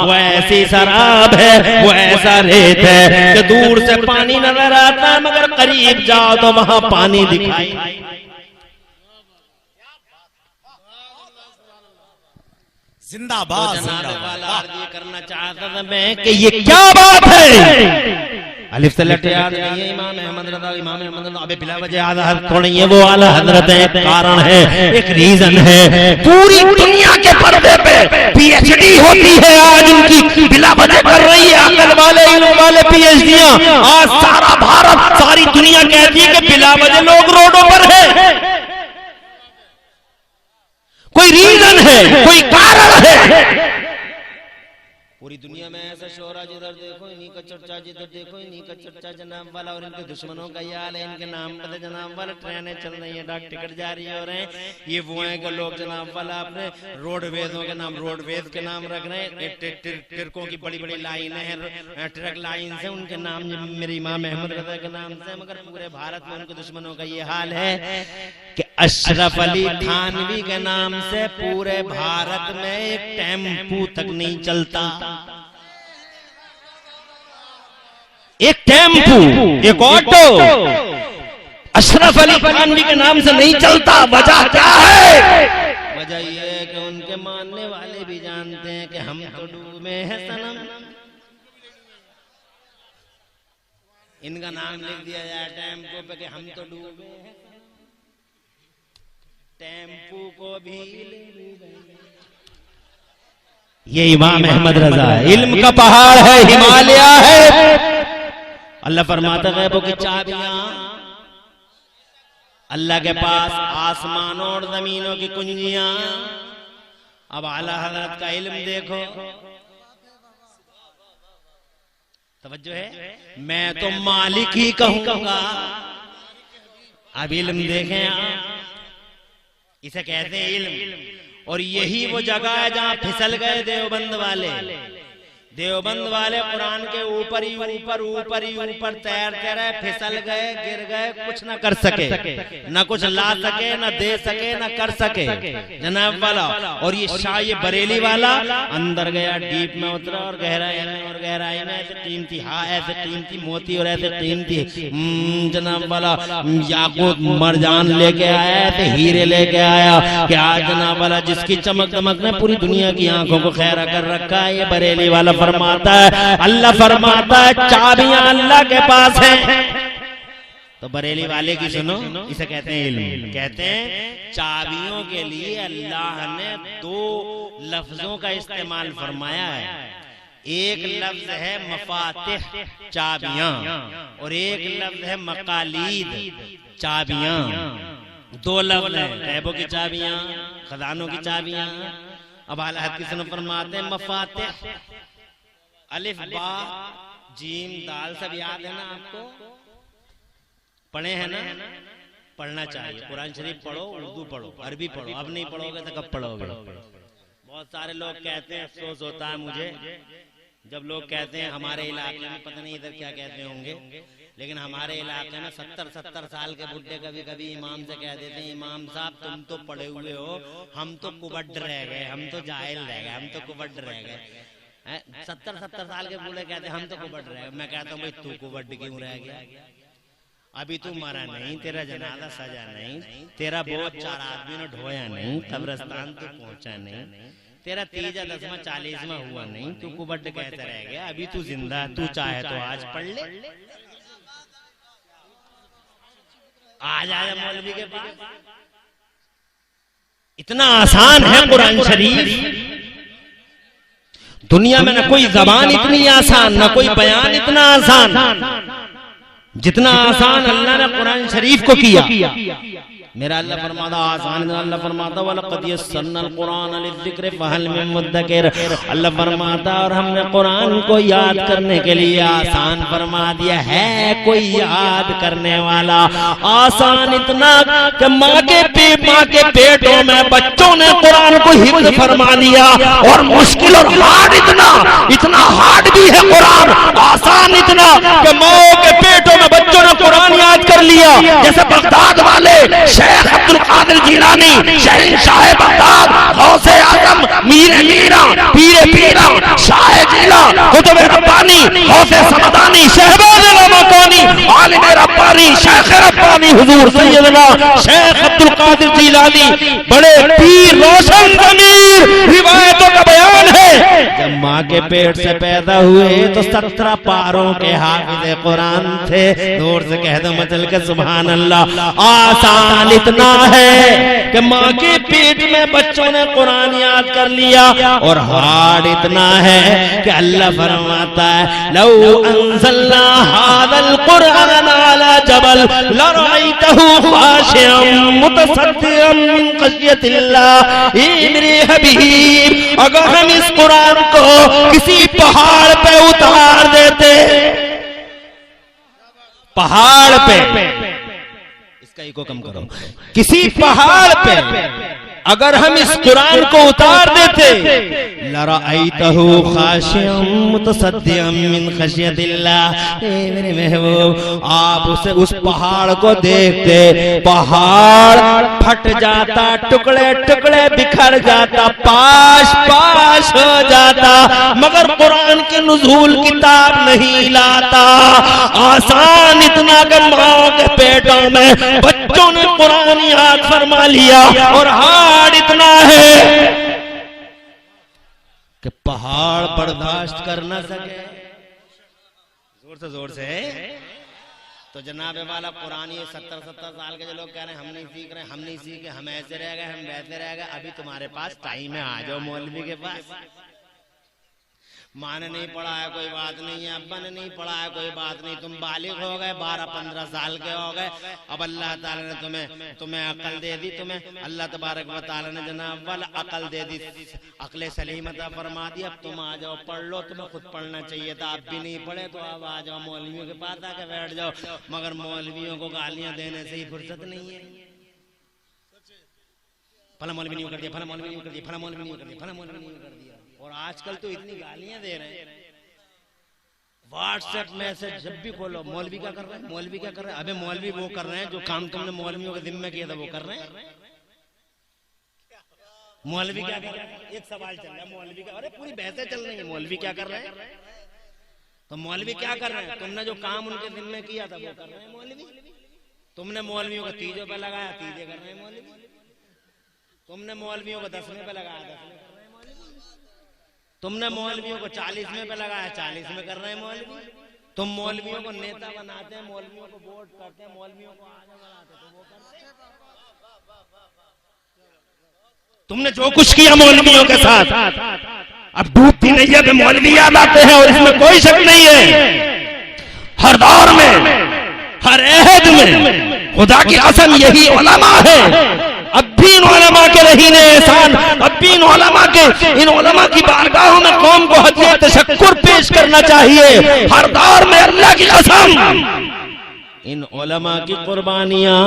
वो ऐसी शराब है, वो ऐसा रेत है कि दूर से पानी नजर आता है मगर करीब जाओ तो वहां पानी दिखाई। जिंदाबाद। तो जनाब वाला ये करना चाहता था मैं कि ये क्या बात है। अलिफ से लेटे याद नहीं है इमाम अहमद रज़ा, इमाम अहमद रज़ा अबे बिला वजह आला हज़रत थोड़ी है, वो आला हज़रत है, कारण है, एक रीजन है। पूरी दुनिया के पर्दे पे पीएचडी होती है आज उनकी, बिला वजह कर रही है अकल वाले इल्म वाले पीएचडियां। आज सारा भारत सारी दुनिया कहती है कि बिला वजह लोग रोडों पर है। कोई रीजन है, कोई कारण है। पूरी दुनिया में ऐसा शोरा जिधर देखो इन्हीं का चर्चा, जिधर देखो इन्हीं का चर्चा, जनाब वाला। और इनके दुश्मनों का ये हाल है, इनके नाम पर जनाब वाला ट्रेनें चल रही है, डाक टिकट जारी हो रहे हैं। ये वो हैं कि लोग जनाब वाला अपने रोडवेजों के नाम रोडवेज के नाम रख रहे हैं। ट्रकों की बड़ी बड़ी लाइनें हैं, ट्रक लाइन से उनके नाम मेरे इमाम अहमद रज़ा के नाम से। मगर पूरे भारत में उनके दुश्मनों का ये हाल है कि अशरफ अली थानवी के नाम से पूरे भारत में एक टेम्पू तक नहीं चलता। एक टेम्पू, एक ऑटो अशरफ अली थानवी के नाम से नहीं चलता। वजह क्या है? वजह यह है कि उनके मानने वाले भी जानते हैं कि हम तो डूबे हैं सनम। इनका नाम लिख दिया जाए टेम्पो पे कि हम तो डूबे हैं, टेम्पू को भी ये इमाम अहमद रज़ा है, इल्म का पहाड़ है, हिमालय है। अल्लाह फरमाता है वो की चाबियां अल्लाह के पास, आसमानों और जमीनों की कुंजियां। अब आला हजरत का इल्म देखो, तवज्जो है, मैं तो मालिक ही कहूंगा। अब इल्म देखें आप, इसे कहते हैं इल्म। और यही वो जगह है जहां फिसल गए देवबंद वाले। देवबंद वाले कुरान के ऊपर ही ऊपर तैरते रहे, फिसल गए, गिर गए, कुछ ना कर सके, न कुछ ला सके, न दे सके, न कर सके जनाब वाला। और ये शाह ये बरेली वाला अंदर गया, डीप में उतरा और गहराई में ऐसे कीमती, हाँ ऐसे कीमती मोती और ऐसे कीमती जनाब वाला याकूत मरजान लेके आया, ऐसे हीरे लेके आया कि आज जनाब वाला जिसकी चमक दमक ने पूरी दुनिया की आंखों को खैरा कर रखा है। ये बरेली वाला फरमाता है, अल्लाह फरमाता है चाबियां अल्लाह के पास हैं। तो बरेली वाले की सुनो, इसे कहते हैं इल्म। कहते हैं चाबियों के लिए अल्लाह ने दो लफ्जों का इस्तेमाल फरमाया है। एक लफ्ज है मफातिह चाबियां और एक लफ्ज है मकालीद चाबियां। दो लफ्ज हैं, गैबों की चाबियां, खजानों की चाबियां। अब हालत की सुनो, फरमाते हैं मफातिह, अलिफ बा जीम दाल सब याद है ना आपको, पढ़े हैं ना? पढ़ना चाहिए, कुरान शरीफ पढ़ो, उर्दू पढ़ो, अरबी पढ़ो। अब नहीं पढ़ोगे तो कब पढ़ोगे? बहुत सारे लोग कहते हैं, अफसोस होता है मुझे जब लोग कहते हैं हमारे इलाके में, पता नहीं इधर क्या कहते होंगे, लेकिन हमारे इलाके में 70 साल के बुढ़े कभी कभी इमाम से कह देते हैं, इमाम साहब तुम तो पढ़े हुए हो, हम तो कुबड्ड रह गए, हम तो जाहिल रह गए, हम तो कुबड्ड रह गए। 70 साल के बूढ़े कहते हैं हम तो कुबड्ड रह गए। मैं कहता हूँ भाई तू कुबड्ड क्यों रह गया? अभी तू मरा नहीं, तेरा जनाजा सजा नहीं, तेरा बोझ 4 आदमी ने ढोया नहीं, कब्रिस्तान तू पहुंचा नहीं, तेरा 30वां 10वां 40वां हुआ नहीं, तू कुबड्ड कहते रह गया। अभी तू जिंदा, तू चाहे तो आज पढ़ ले, आज आया मौलवी के पास। इतना आसान है कुरान शरीफ। दुनिया में न कोई जबान इतनी आसान, न कोई बयान इतना आसान जितना आसान अल्लाह ने कुरान शरीफ को किया। मेरा अल्लाह फरमाता आसान, अल्लाह फरमाता वलक़द यस्सरनल कुरान लिज़िक्र फहल मिन मुद्दकिर। अल्लाह फरमाता और हमने कुरान को याद करने के लिए आसान फरमा दिया है, कोई याद करने वाला? आसान इतना कि माँ के पेटों में बच्चों ने कुरान को हिफ्ज़ फरमा दिया। और मुश्किल और हार्ड इतना हार्ड भी है कुरान, आसान इतना कि माँ के पेटों में बच्चों ने कुरान याद कर लिया। जैसे बगदाद वाले शेख अब्दुल कादिर जिलानी, शहंशाह बगदाद, गौसे आजम, मीर मीरा, पीरे पीरा, शाह जिला, कुतुब रब्बानी, गौसे समदानी, शहबाज मकानी, आलिम रब्बानी, शेख रब्बानी, हुजूर सैयदना शेख अब्दुल कादिर जिलानी, बड़े पीर रोशन ज़मीर, रिवायतों का बयान है। जब माँ के पेट से पैदा हुए तो 17 पारों के हाफिज़े कुरान थे। दूर से कह दो मचल के सुभान अल्लाह। आसान इतना है कि माँ के पेट में बच्चों ने कुरान याद कर लिया। और हार्ड इतना है कि अल्लाह फरमाता है लौ अंज़लना हाज़ल कुरान अला जबल लरअयतहु खाशिअन मुतसद्दिअन मिन खश्यतिल्लाह। मेरे हबीब, अगर हम इस कुरान को किसी पहाड़ पे उतार देते, पहाड़ पे, इसका इको कम करो, किसी पहाड़ पे अगर हम इस कुरान को उतार देते, लरअयतहु खाशिअन मुतसद्दिअन मिन खश्यतिल्लाह। मेरे महबूब, आप उस पहाड़ को देखते, पहाड़ फट जाता, टुकड़े टुकड़े बिखर जाता, पाश पाश हो जाता, मगर कुरान के नुज़ूल किताब नहीं लाता। आसान इतना कि माँ के पेटों में बच्चों ने कुरान याद फरमा लिया। और हार्ड इतना है कि पहाड़ बर्दाश्त कर ना सके। जोर से तो जनाब वाला कुरान, ये 70 साल के जो लोग कह रहे हैं हम नहीं सीख रहे, हम नहीं सीखे, हम ऐसे रह गए, हम वैसे रह गए, अभी तुम्हारे पास टाइम है, आ जाओ मौलवी के पास। माँ ने नहीं पढ़ा है कोई बात नहीं है, अब्बा ने नहीं पढ़ा है कोई बात नहीं, तुम बालिग हो गए, 12-15 साल के हो गए, अब अल्लाह ताला ने तुम्हें अकल दे दी, तुम्हें अल्लाह तबारक व तआला ने जनाब वाला अकल दे दी, अकल सलीम अता फरमा दी। अब तुम आ जाओ, पढ़ लो, तुम्हें खुद पढ़ना चाहिए था, आप भी नहीं पढ़े, तो अब आ जाओ मौलवियों के पास आके बैठ जाओ। मगर मौलवियों को गालियां देने से ही फुर्सत नहीं है। फला मौलवी नहीं कर दिया, फला मौलवी नहीं कर दिया, फला मौलवी नहीं कर दिया, फला मौलवी नहीं कर दिया। और आजकल तो इतनी गालियां दे रहे हैं व्हाट्सएप मैसेज जब भी खोलो, मौलवी क्या कर रहे हैं, मौलवी क्या कर रहे हैं। अबे मौलवी वो कर रहे हैं जो काम तुमने मौलवियों के जिम्मे किया था वो कर रहे हैं। मौलवी क्या कर रहे हैं, एक सवाल चल रहा है मौलवी का, अरे पूरी बहसें चल रही है, मौलवी क्या कर रहे हैं। तो मौलवी क्या कर रहे हैं, तुमने जो काम उनके जिम्मे किया था वो कर रहे हैं मौलवी। तुमने मौलवियों को तीजों पे लगाया, तीजे कर रहे हैं मौलवी। तुमने मौलवियों को 10वें पे लगाया, 10वें कर रहे हैं मौलवी। तुमने मौलवियों को 40वें पे लगाया, 40 में कर रहे हैं मौलवी। तुम मौलवियों को नेता बनाते हैं, मौलवियों को वोट करते हैं, मौलवियों को आगे बढ़ाते तो वो करते हैं। तुमने जो कुछ किया मौलवियों के साथ, अब डूबती नैया पे मौलवी याद आते हैं और इसमें कोई शक नहीं है। हर दौर में, हर अहद में खुदा की कसम यही उलमा है। अब भी इन उलमा के रहीने एहसान, अब भी इन उलमा की बारगाहों में कौम को हदिया तशक्कुर पेश करना चाहिए। हर दौर में अल्लाह की कसम इन उलमा की कुर्बानियां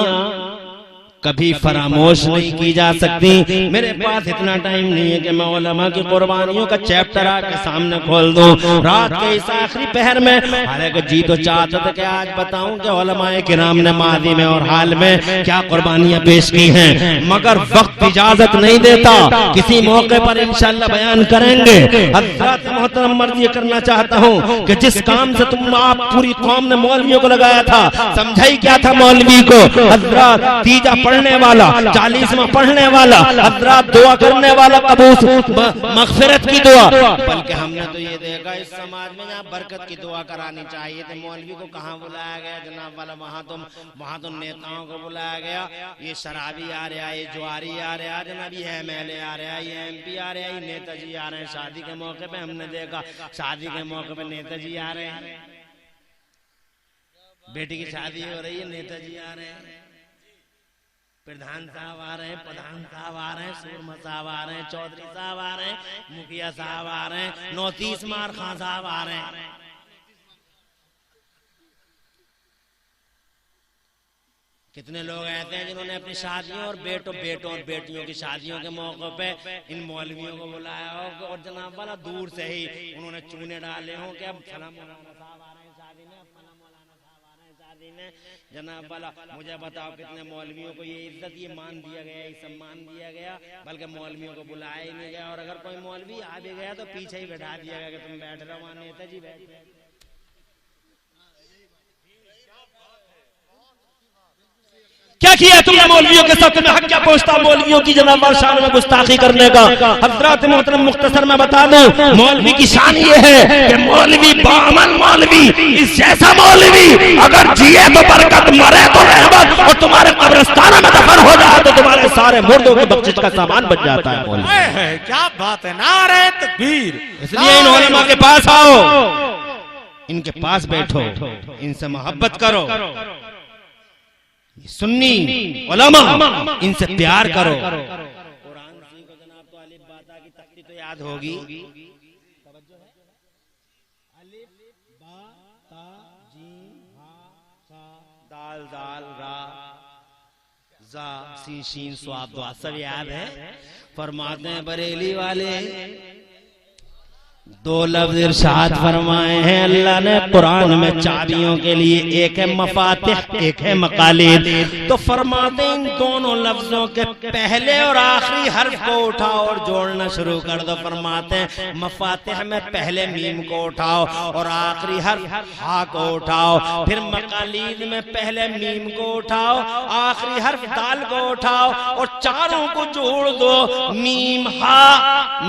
कभी फरामोश नहीं की जा सकती। मेरे पास इतना टाइम नहीं है कि मैं उलमा की कुर्बानियों का चैप्टर आपके सामने खोल दूं। रात के इस आखिरी पहर में हालांकि जी तो चाहता था कि आज बताऊं कि उलमाए किराम ने मादी में और हाल में क्या कुर्बानियां पेश की हैं, मगर वक्त इजाजत नहीं देता। किसी मौके पर इंशाअल्लाह बयान करेंगे। हज़रत मोहतरम मर्ज़ ये करना चाहता हूं कि जिस काम से आप पूरी कौम ने मौलवियों को लगाया था, समझाई क्या था मौलवी को। हज़रत तीजा पढ़ने वाला, 40वां पढ़ने वाला, हज़रत दुआ करने वाला, कबूल मग़फ़िरत की दुआ। बल्कि हमने तो ये देखा इस समाज में जहाँ बरकत की दुआ करानी चाहिए तो मौलवी को कहाँ बुलाया गया जनाब वाला, वहाँ तो नेताओं को बुलाया गया। ये शराबी आ रहा है, ये जुआरी आ रहा है जनाब, ये MLA आ रहा है, ये MP आ रहा है, ये नेताजी आ रहे हैं। शादी के मौके पे हमने देखा, शादी के मौके पे नेताजी आ रहे हैं। बेटी की शादी हो रही है, नेताजी आ रहे हैं, प्रधान साहब आ रहे हैं, प्रधान साहब आ रहे हैं, सूरमा साहब आ रहे हैं, चौधरी साहब आ रहे हैं, मुखिया साहब आ रहे हैं, 29 मार खां साहब आ रहे हैं। कितने लोग ऐसे हैं जिन्होंने अपनी शादियों और बेटों और बेटियों की शादियों के मौके पे इन मौलवियों को बुलाया हो और जनाब वाला दूर से ही उन्होंने चूने डाले हों कि अब फला मौलाना साहब आ रहे हैं शादी में, फला मौलाना साहब आ रहे हैं शादी में। जनाब वाला मुझे बताओ कितने मौलवियों को ये इज्जत, ये मान दिया गया, ये सम्मान दिया गया, बल्कि मौलवियों को बुलाया ही नहीं गया। और अगर कोई मौलवी आ भी गया तो पीछे ही बैठा दिया गया कि तुम बैठ रहो वहां, नेताजी बैठे। क्या किया तुमने मौलवियों के साथ, तुम्हें हक क्या पहुंचता मौलवियों की जनाब शान में गुस्ताखी करने का। हज़रत मोहतरम मुख्तसर में बता दूं, मौलवी की शान ये है कि मौलवी बामन मौलवी, इस जैसा मौलवी अगर जिए तो बरकत, मरे तो रहमत, और तुम्हारे कब्रिस्तान में दफन हो जाए तो तुम्हारे सारे मुर्दों की बख्शिश का सामान बन जाता है। मौलवी क्या बात है, नारे तकबीर। इसलिए इन उलमा के पास आओ, इनके पास बैठो, इनसे मोहब्बत करो। सुन्नी उलमा, इनसे प्यार करो। कुरान सीखो जनाब, तो अलिफ बाता की तख्ती तो याद होगी। तवज्जो है, अलिफ बा ता जीम हा सा दाल दाल रा जा सीन शीन स्वाद दुआ सब याद है। फरमाते हैं बरेली वाले दो लफ्ज इरशाद फरमाए हैं अल्लाह ने कुरान में चाबियों के लिए, एक है मफातिह, एक है मकालिद। तो फरमाते हैं इन दोनों लफ्जों के पहले और आखिरी हर्फ को उठाओ और जोड़ना शुरू कर दो। फरमाते हैं मफातिह में पहले मीम को उठाओ और आखिरी हर्फ हा को उठाओ, फिर मकालिद में पहले मीम को उठाओ, आखिरी हर्फ दाल को उठाओ और चारों को जोड़ दो। मीम हा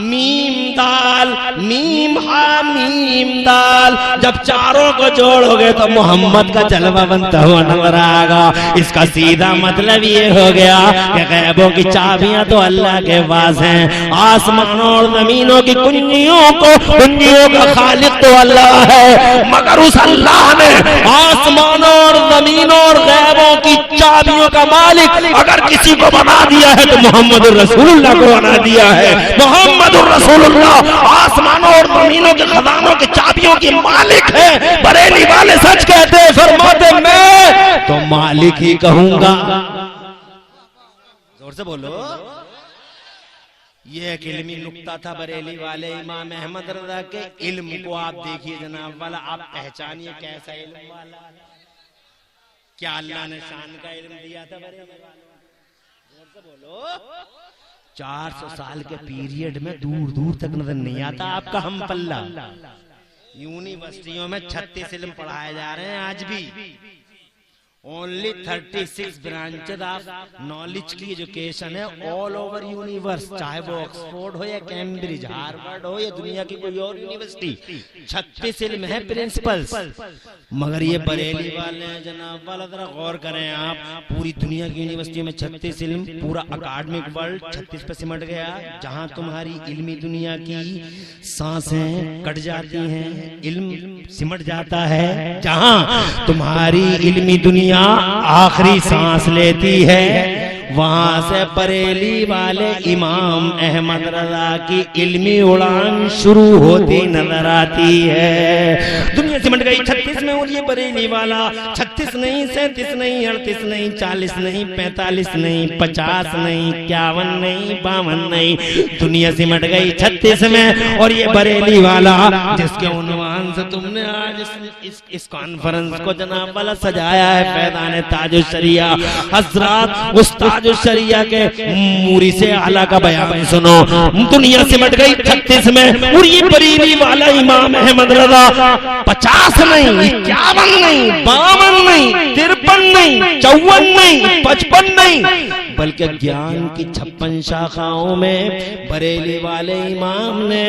मीम दाल, मीम हा मीम दाल। जब चारों को जोड़ोगे तो मोहम्मद का जलवा बनता हुआ नजर आएगा। इसका सीधा मतलब ये हो गया कि गैबों की चाबियां तो अल्लाह के पास हैं। आसमानों और जमीनों की कुंजियों का खालिक तो अल्लाह है, मगर उस अल्लाह ने आसमानों और जमीनों और गैबों की चाबियों का मालिक अगर किसी को बना दिया है तो मोहम्मद रसूलुल्लाह को बना दिया है। मोहम्मद रसूलुल्लाह आसमानों और जमीनों के खजानों की चाबियों की मालिक है। बरेली वाले सच कहते हैं, फरमाते मैं तो मालिक ही कहूंगा। जोर से बोलो। ये एक इल्मी नुक्ता था बरेली वाले इमाम अहमद रजा के। इल्म को आप देखिए जनाब वाला, आप पहचानिए कैसा इल्म वाला है। क्या अल्लाह ने शान का इल्म दिया था बरेली वाले? जोर से बोलो। 400 साल के पीरियड में दूर दूर तक नजर नहीं आता आपका हम पल्ला। यूनिवर्सिटियों में 36 इल्म पढ़ाए जा रहे हैं आज भी। ओनली 36 ब्रांचेस ऑफ नॉलेज की एजुकेशन है ऑल ओवर यूनिवर्स, चाहे वो ऑक्सफोर्ड हो या कैम्ब्रिज, हार्वर्ड हो या दुनिया की कोई और यूनिवर्सिटी। 36 इल्म है प्रिंसिपल्स। मगर ये बरेली वाले हैं जनाब वाला, जरा गौर करें आप, पूरी दुनिया की यूनिवर्सिटी में 36 इल्म, पूरा अकाडमिक वर्ल्ड 36 पे सिमट गया। जहां तुम्हारी इल्मी दुनिया की सांसें कट जाती हैं, इल्म सिमट जाता है। जहां तुम्हारी इल्मी दुनिया आखिरी सांस लेती है, वहां से बरेली वाले इमाम अहमद रजा की इल्मी उड़ान शुरू होती नजर आती है। दुनिया सिमट गई 36 में, और ये बरेली वाला 36 नहीं, 37 नहीं, 38 नहीं, 40 नहीं, 45 नहीं, 50 नहीं, 51 नहीं, 52 नहीं, दुनिया सिमट गई 36 में। और ये बरेली वाला जिसके उन्वान से तुमने आज इस कॉन्फ्रेंस को जनाब वाला सजाया है, फैज़ान ताजुश शरिया हजरात, उस ताजुश शरिया के मूरी से आला का बयान सुनो। दुनिया सिमट गई 36 में, और ये बरेली वाला इमाम अहमद रजा 50 नहीं, 51 नहीं, 52 नहीं, 53 नहीं, 54 नहीं, 55 नहीं, बल्कि ज्ञान की 56 शाखाओं में बरेली वाले इमाम ने,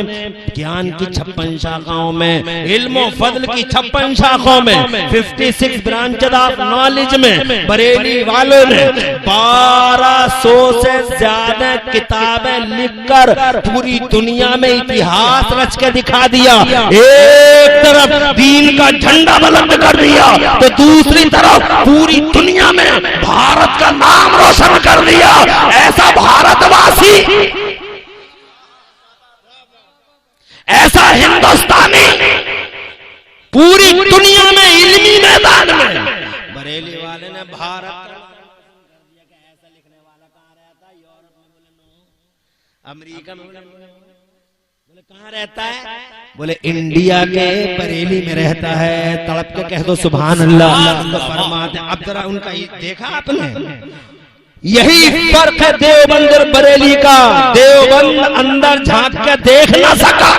ज्ञान की 56 शाखाओं में, इल्म फजल की 56 शाखाओं में, 56 ब्रांचेस ऑफ नॉलेज में बरेली वालों ने 1200 से ज्यादा किताबें लिखकर पूरी दुनिया में इतिहास रच के दिखा दिया। एक तरफ दीन का झंडा बुलंद कर दिया, तो दूसरी तरफ पूरी दुनिया में भारत का नाम रोशन कर दिया। ऐसा भारतवासी, ऐसा हिंदुस्तानी पूरी दुनिया में इल्मी मैदान में बरेली वाले ने भारत ऐसा लिखने वाला कहाँ रहता है? यूरोप में बोले नो, अमेरिका में बोले कहाँ रहता है? बोले इंडिया के बरेली में रहता है। तड़प के कह दो सुभान अल्लाह। तो फरमाते, अब जरा उनका देखा आपने, यही फर्क है देवबंद और बरेली का। देवबंद अंदर झांक के देख ना सका,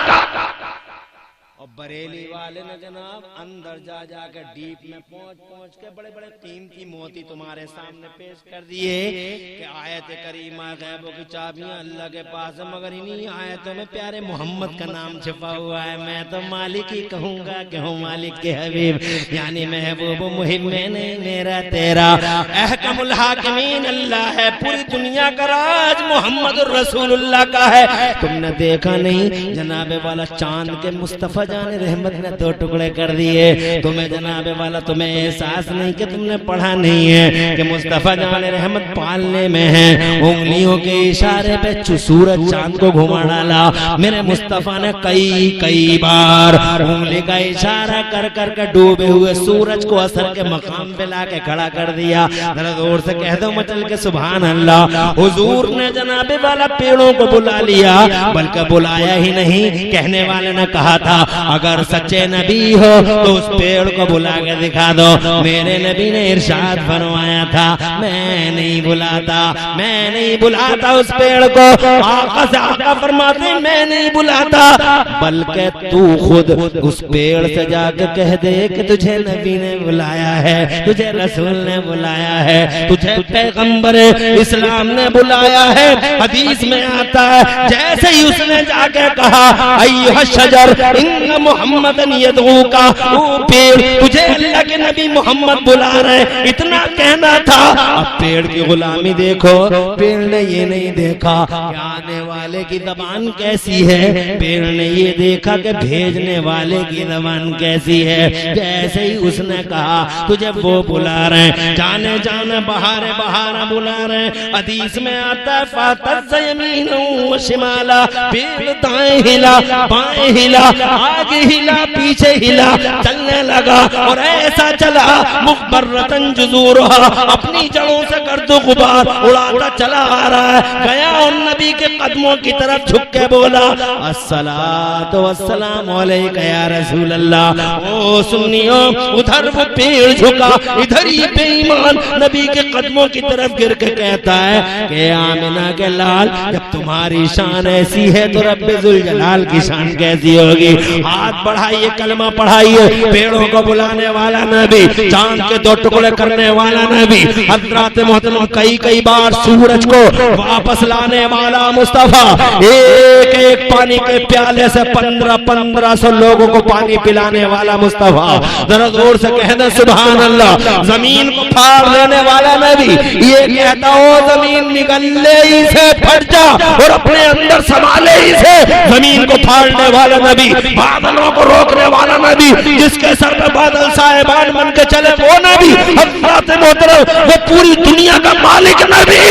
और बरेली वाले ने जनाब अंदर जा जाकर डीप में पहुंच के बड़े बड़े कीमती मोती तुम्हारे सामने पेश कर दिए कि आयत करीमा गैबों की चाबियां अल्लाह के पास है, मगर इन्हीं आयतों में प्यारे मोहम्मद का नाम छिपा हुआ है। मैं तो मालिक ही कहूंगा कि हूँ मालिक के हबीब, यानी महबूब मुहिब में नहीं मेरा तेरा। अहकमुल हाकिमीन अल्लाह है, पूरी दुनिया का राज मोहम्मद रसूलुल्लाह का है। तुमने देखा नहीं जनाबे वाला चांद के मुस्तफा जाने रहमत ने 2 टुकड़े कर दिए। तुम्हें जनाबे वाला, तुम्हें एहसास नहीं कि तुमने पढ़ा नहीं है कि मुस्तफा जाने रहमत पालने में है। उंगलियों के इशारे पे सूरज चांद को घुमा डाला। मेरे मुस्तफा ने कई बार उंगली का इशारा कर कर के डूबे हुए सूरज को असर के मकाम पे लाके खड़ा कर दिया। जरा जोर से कह दो मचल के सुभान अल्लाह। हुजूर ने जनाबे वाला पेड़ों को बुला लिया, बल्कि बुलाया ही नहीं, कहने वाले ने कहा था अगर सच्चे नबी हो तो उस पेड़ को बुला के दिखा दो। मेरे नबी ने इरशाद फरमाया था, मैं नहीं बुलाता उस पेड़ को। आका से आका फरमाते मैं नहीं बुलाता, बल्कि तू खुद उस पेड़ से जाकर कह दे कि तुझे नबी ने बुलाया है, तुझे रसूल ने बुलाया है, तुझे पैगंबर इस्लाम ने बुलाया है। हदीस में आता है जैसे ही उसने जाके कहा अय्युहा शजर इन्न मुहम्मदन यदऊका, वो पेड़ तुझे अल्लाह के नबी मोहम्मद बुला रहे, इतना कहना था। अब पेड़ की गुलामी देखो, पेड़ ने ये नहीं देखा कि आने वाले की जबान कैसी है, पेड़ ने ये देखा कि भेजने वाले की जबान कैसी है। जैसे ही उसने कहा तुझे वो बुला रहे, जाने जाने बहारे बहारा बुला रहे। हदीस में आता है फातत यमीन व शिमाला, पेड़ दाएं हिला बाएं हिला, आगे आगे हिला पीछे हिला, चलने लगा और ऐसा चला मुखबरतन जुजूरहा, अपनी जड़ों से गर्द गुबार उड़ाता चला आ रहा है। गया और नबी के कदमों की तरफ झुक के बोला अस्सलातु वस्सलामु अलैका या रसूल अल्लाह। ओ सुन्नियों, उधर वो पेड़ झुका, इधर ही बेईमान नबी के कदमों की तरफ गिर के कहता है कि आमिना के लाल, जब तुम्हारी शान ऐसी है तो रब्बे जुल जलाल की शान कैसी होगी। हाथ बढ़ाइए, कलमा पढ़ाइए, पेड़ों को बुलाने वाला नबी, चांद के दो टुकड़े करने वाला नबी, हज़रात मोहतरम कई बार सूरज को वापस लाने वाला मुस्तफा, एक एक पानी के प्याले से 1500 लोगों को पानी पिलाने वाला मुस्तफा। जरा जोर से कहना सुभान अल्लाह। जमीन को फाड़ देने वाला नबी, ये कहता हो जमीन निकलने ही से फट जा और अपने अंदर संभाले ही से। जमीन को फाड़ने वाला नबी, बादलों को रोकने वाला नबी, जिसके सर पे बादल साहिबान बन के चले वो नबी, हज़रत मोहतरम वो पूरी दुनिया का मालिक नबी।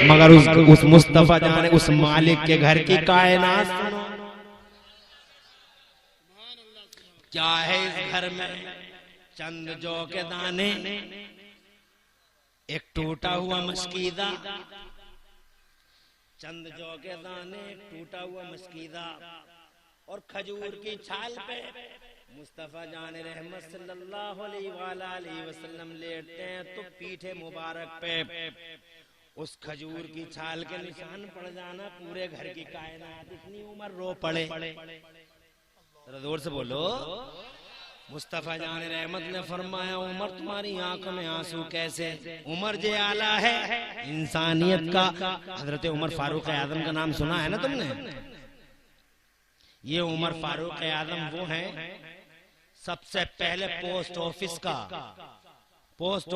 मगर उस मुस्तफा जाने उस मालिक के घर की कायनात क्या है। इस घर में चंद जौ के दाने, एक टूटा हुआ मस्कीदा, चंद जौ के दाने, टूटा हुआ मस्कीदा और खजूर की छाल पे मुस्तफा जान रहमत सल्लल्लाहु अलैहि वसल्लम लेटते हैं तो पीठे मुबारक पे उस खजूर की छाल के निशान पड़ जाना, पूरे घर की कायनात इतनी उम्र रो पड़े। जरा जोर से बोलो। मुस्तफा जान रहमत ने फरमाया उमर तुम्हारी आंखों में आंसू कैसे। उमर जे आला है इंसानियत का। हजरत उमर फारूक आजम का नाम सुना है ना तुमने। ये उमर फारूक आजम वो हैं सबसे पहले पोस्ट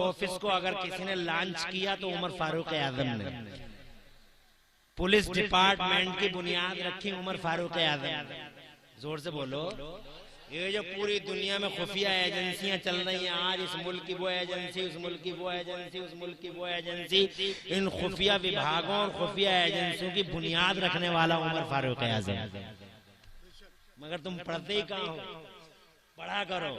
ऑफिस को अगर किसी ने लॉन्च किया तो उमर फारूक आजम ने। पुलिस डिपार्टमेंट की बुनियाद रखी उमर फारूक आजम। जोर से बोलो। ये जो पूरी दुनिया में खुफिया एजेंसियां चल रही हैं आज, इस मुल्क की वो एजेंसी, उस मुल्क की वो एजेंसी, उस मुल्क की वो एजेंसी, इन खुफिया विभागों और खुफिया एजेंसियों की बुनियाद रखने वाला उमर फारूक आजम। मगर तुम पढ़ते ही कहाँ हो, पढ़ा करो।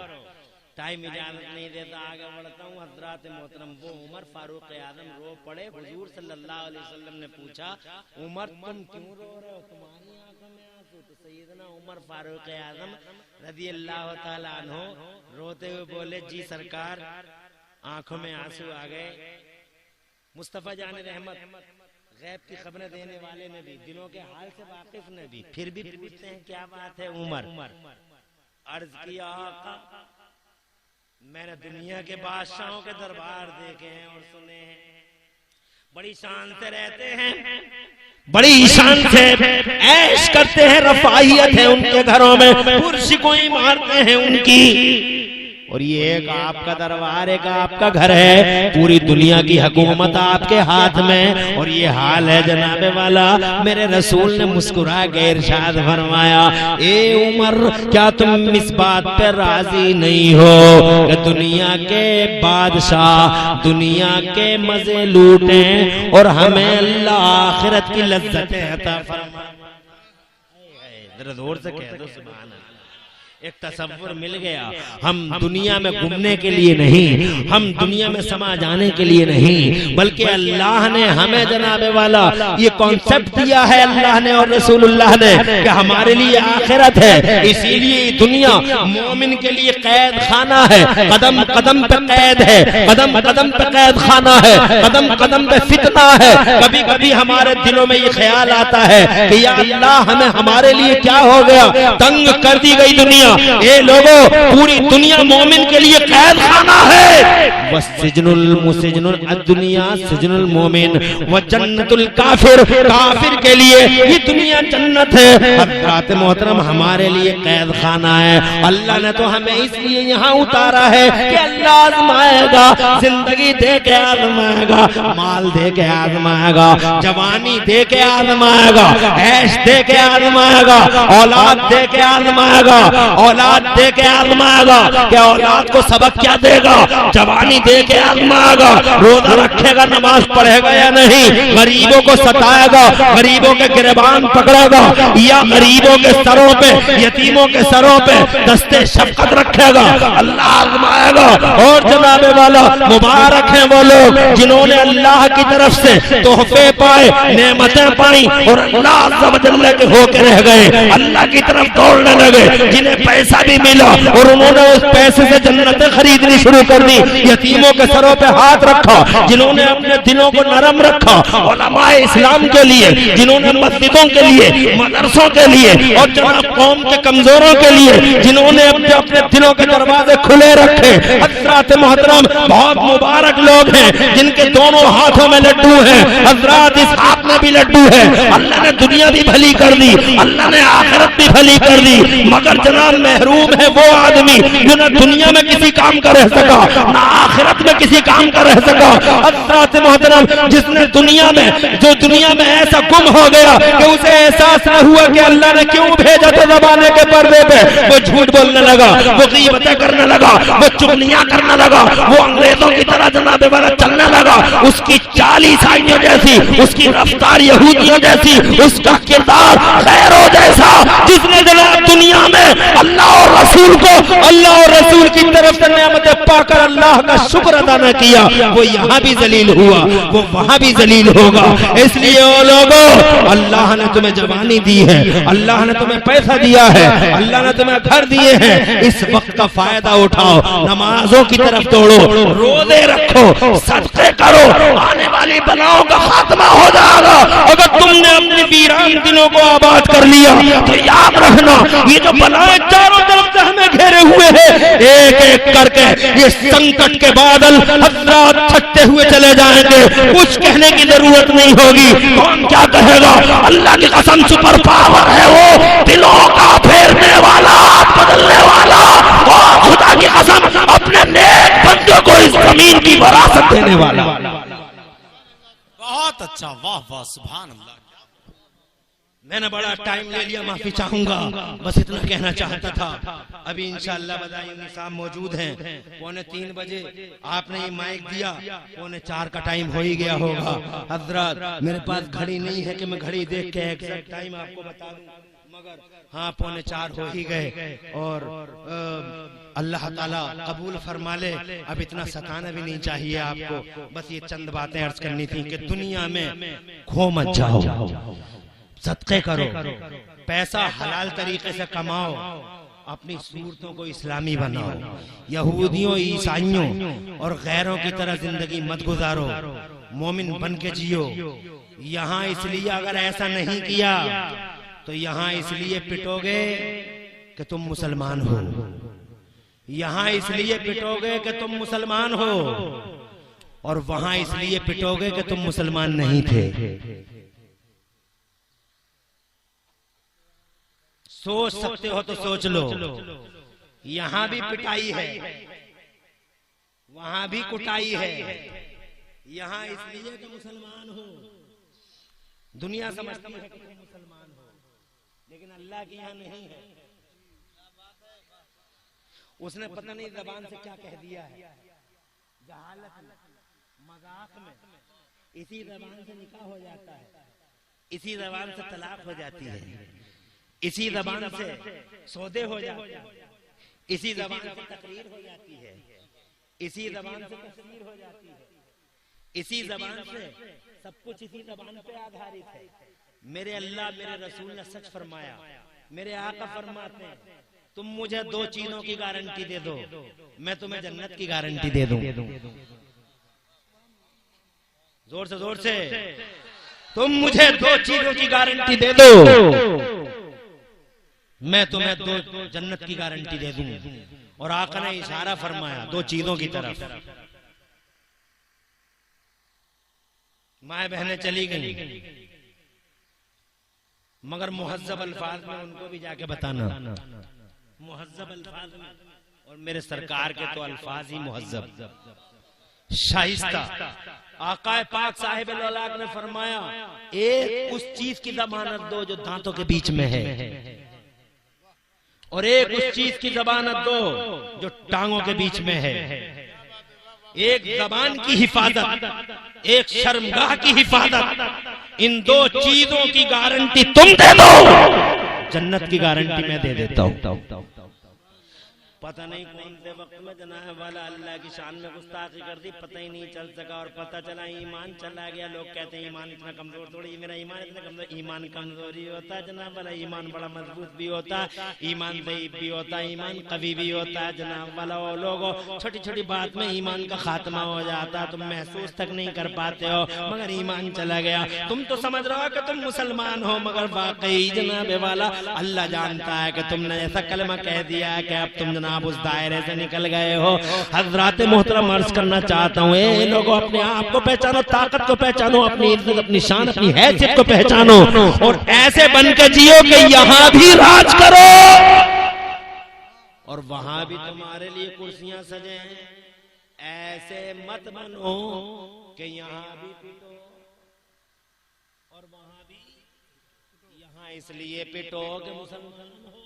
टाइम इजाजत नहीं देता, आगे बढ़ता हूँ। हज़रात मोहतरम वो उमर फारूक आजम रो पड़े। हुजूर सल्लल्लाहु अलैहि वसल्लम ने पूछा उमर तुम क्यों रो रहे हो, तुम्हारी आंखों में आंसू। तो सैयदना उमर फारूक आजम रज़ी अल्लाह तआला अन्हु रोते हुए बोले जी सरकार आंखों में आंसू आ गए। मुस्तफा जान रहमत गैब की खबरें देने वाले नबी, दिलों के हाल से वाकिफ नबी, फिर भी पूछते हैं क्या बात है उमर। अर्ज किया आका मैंने दुनिया के बादशाहों के दरबार देखे हैं और सुने हैं, बड़ी शान से रहते हैं, बड़ी शान से ऐश करते हैं, रफाहियत है उनके घरों में, कुर्सी को ही मारते हैं उनकी। और ये एक आपका दरबार, एक आपका घर है, पूरी दुनिया की हुकूमत आपके हाथ में। और ये हाल है जनाबे वाला। मेरे रसूल ने मुस्कुरा के इरशाद फरमाया ए उमर क्या तुम इस बात पर राजी नहीं हो कि दुनिया के बादशाह दुनिया के मजे लूटें और हमें अल्लाह आखिरत की लज्जतें अता फरमाए। जरा जोर से कह दो सुभान अल्लाह। एक तसव्वुर मिल गया। हम दुनिया में घूमने के लिए नहीं, हम दुनिया में समा जाने के लिए नहीं, बल्कि अल्लाह ने हमें जनाबे वाला ये कॉन्सेप्ट दिया है, अल्लाह ने और रसूलुल्लाह ने, कि हमारे लिए आखिरत है। इसीलिए दुनिया मोमिन के लिए कैद खाना है, कदम कदम पे कैद है, कदम कदम पे कैद खाना है, कदम कदम पे फितना है। कभी कभी हमारे दिलों में ये ख्याल आता है कि या अल्लाह हमें हमारे लिए क्या हो गया, तंग कर दी गई दुनिया। ये लोगों पूरी दुनिया मोमिन के लिए कैद खाना है। वह सिजनुल मुसिजनुल दुनिया सिजनुल मोमिन व जन्नतुल काफिर, काफिर के लिए ये दुनिया जन्नत है। हज़रात मोहतरम हमारे लिए कैद खाना है। अल्लाह ने तो हमें इसलिए यहाँ उतारा है कि अल्लाह आजमाएगा, जिंदगी दे के आजमाएगा, माल दे के आजमाएगा, जवानी दे के आजमाएगा, ऐश दे के आजमाएगा, औलाद दे के आजमाएगा, औलाद दे के आजमाएगा। क्या औलाद को सबक क्या देगा, जवानी पानी दे के आजमाएगा, रोजा रखेगा, नमाज पढ़ेगा या नहीं, गरीबों को सताएगा, गरीबों के गिरबान पकड़ेगा या गरीबों के सरों पे, यतीमों के सरों पे दस्ते शफकत रखेगा, अल्लाह आजमाएगा। और जनाबे वाला मुबारक हैं वो लोग जिन्होंने अल्लाह की तरफ से तोहफे पाए, नेमतें पाई और अल्लाह के होके रह गए, अल्लाह की तरफ दौड़ने लगे, जिन्हें पैसा भी मिला और उन्होंने उस पैसे से जन्नतें खरीदनी शुरू कर दी, यतीमों के सरों पे हाथ रखा, जिन्होंने अपने दिलों को नरम रखा, उलमाए इस्लाम के लिए, जिन्होंने मस्जिदों के लिए, मदरसों के लिए और जनाब कौम के कमजोरों के लिए जिन्होंने अपने अपने दिलों के दरवाजे खुले रखे। हज़रात मोहतरम बहुत मुबारक लोग हैं जिनके दोनों हाथों में लड्डू हैं, हज़रात इस हाथ में भी लड्डू है। अल्लाह ने दुनिया भी भली कर दी, अल्लाह ने आखिरत भी भली कर दी, मगर जनाब महरूम है वो आदमी जो न दुनिया में किसी काम का रह सका, ना आखिरत में किसी काम का रह सका। हज़रात मोहतरम जिसने दुनिया में ऐसा गुम हो गया कि उसे एहसास न हुआ कि अल्लाह ने क्यों भेजा था ज़बाने के पर्दे पे, वो झूठ बोलने लगा, वो गीबतें करने लगा, वो चुगलियां करने लगा, वो अंग्रेजों की तरह जनाबे वाला चलने लगा, उसकी चाल ईसाइयों जैसी, उसकी रफ्तार यहूदियों जैसी, उसका किरदार खैरों जैसा। जिसने जनाब दुनिया में अल्लाह और रसूल को, अल्लाह और रसूल की तरफ से नेमतें पाकर अल्लाह का शुक्र अदा न किया, वो यहाँ भी जलील हुआ, वो वहां भी जलील होगा। इसलिए ओ लोगों, अल्लाह ने तुम्हें जवानी दी है, अल्लाह ने तुम्हें पैसा दिया है, अल्लाह ने तुम्हें घर दिए हैं, इस वक्त का फायदा उठाओ, नमाजों की तरफ दौड़ो, रोजे रखो, सदके करो, आने वाली बलाओं का खात्मा हो जाएगा। अगर तुमने अपने वीरान दिनों को आबाद कर लिया तो याद रखना, ये जो बलाएं चारों तरफ से हमें घेरे हुए हैं, एक एक करके ये संकट के बादल हज़रात छटते हुए चले जाएंगे, कुछ कहने की जरूरत नहीं होगी। कौन क्या कहेगा, अल्लाह की कसम सुपर पावर है वो, दिलों का फेरने वाला, बदलने वाला, और खुदा की कसम अपने नेक बंदों को इस जमीन की विरासत देने वाला। बहुत अच्छा, वाह वाह, सुभान अल्लाह। मैंने बड़ा टाइम ले लिया, माफी चाहूंगा, बस इतना कहना चाहता था। अभी इंशाअल्लाह बदायूं साहब मौजूद हैं, 2:45 बजे आपने ये माइक दिया, 3:45 का टाइम हो ही गया होगा। हज़रात मेरे पास घड़ी नहीं है कि मैं घड़ी देख के एग्जैक्ट टाइम आपको बता दूं, मगर हाँ 3:45 हो ही गए और अल्लाह ताला कबूल फरमा ले। अब इतना सताना भी नहीं चाहिए आपको, बस ये चंद बातें अर्ज करनी थी कि दुनिया में खो मत जाओ, सदके करो, पैसा हलाल तरीके से कमाओ, अपनी सूरतों को इस्लामी बनाओ, यहूदियों ईसाइयों और गैरों की तरह जिंदगी मत गुजारो, मोमिन बन के जियो। यहाँ इसलिए अगर ऐसा नहीं किया तो यहाँ इसलिए पिटोगे कि तुम मुसलमान हो, यहाँ इसलिए पिटोगे कि तुम मुसलमान हो, और वहां इसलिए पिटोगे कि तुम मुसलमान नहीं थे। सोच सकते हो तो सोच लो, यहां भी पिटाई है, वहां भी कुटाई है, यहां इसलिए कि मुसलमान हो, दुनिया समझती है कि तुम मुसलमान हो, लेकिन अल्लाह के यहां नहीं है। उसने पता नहीं जबान से क्या कह दिया है, जहालत में, मजाक में, इसी जबान से निकाह हो जाता है, इसी जबान से तलाक हो जाती है, इसी जबान से सौदे हो जाते हैं, इसी जबान से तकरीर हो जाती है, इसी जबान से तस्वीर हो जाती है, इसी जबान से सब कुछ इसी जबान पे आधारित है। मेरे अल्लाह मेरे रसूल ने सच फरमाया, मेरे आका फरमाते हैं तुम मुझे 2 चीजों की गारंटी दे दो, मैं तुम्हें जन्नत की गारंटी दे दूं। जोर से तुम मुझे 2 चीजों की गारंटी दे दो, मैं तुम्हें 2 जन्नत की गारंटी दे दूं। और आका ने इशारा फरमाया 2 चीजों की तरफ। माए बहनें चली गई, मगर मुहज्जब अल्फाज में उनको भी जाके बताना, मुहज्जब अल्फाज में, और मेरे सरकार के तो अल्फाज ही मुहज्जब, शाइस्ता। आकाए पाक साहिब औलाद ने फरमाया एक उस चीज की जमानत दो जो दांतों के बीच में है, और एक उस चीज की जमानत दो जो टांगों के बीच में है। एक जबान की हिफाजत, एक शर्मगाह की हिफाजत, इन दो चीजों की गारंटी तुम दे दो, जन्नत की गारंटी मैं दे देता हूं। पता नहीं कौन से वक्त में जनाब वाला अल्लाह की शान में गुस्ताखी कर दी, पता ही नहीं चल सका और पता चला ईमान चला गया। लोग कहते हैं ईमान इतना कमजोर, थोड़ी मेरा ईमान इतना कमजोर। ईमान कमजोरी होता है जनाब वाला, ईमान बड़ा मजबूत भी होता है, ईमान ज़ईफ भी होता है, ईमान कवी भी होता है जनाब वाला। वो लोगों छोटी छोटी बात में ईमान का खात्मा हो जाता है, तुम महसूस तक नहीं कर पाते हो, मगर ईमान चला गया। तुम तो समझ रहे हो कि तुम मुसलमान हो, मगर वाकई जनाब वाला अल्लाह जानता है कि तुमने ऐसा कलमा कह दिया है कि अब तुम जनाब उस दायरे से निकल गए हो। हजरात मोहतरम अर्ज करना चाहता हूँ, ए लोगों अपने आप को पहचानो, ताकत को पहचानो, अपनी इज्जत, अपनी शान, अपनी हैसियत को पहचानो और ऐसे बनकर जियो कि यहाँ भी राज करो और वहां भी तुम्हारे लिए कुर्सियां सजे हैं। ऐसे मत बनो कि यहाँ भी पिटो और वहां भी, यहाँ इसलिए पिटो कि मुसलमान हो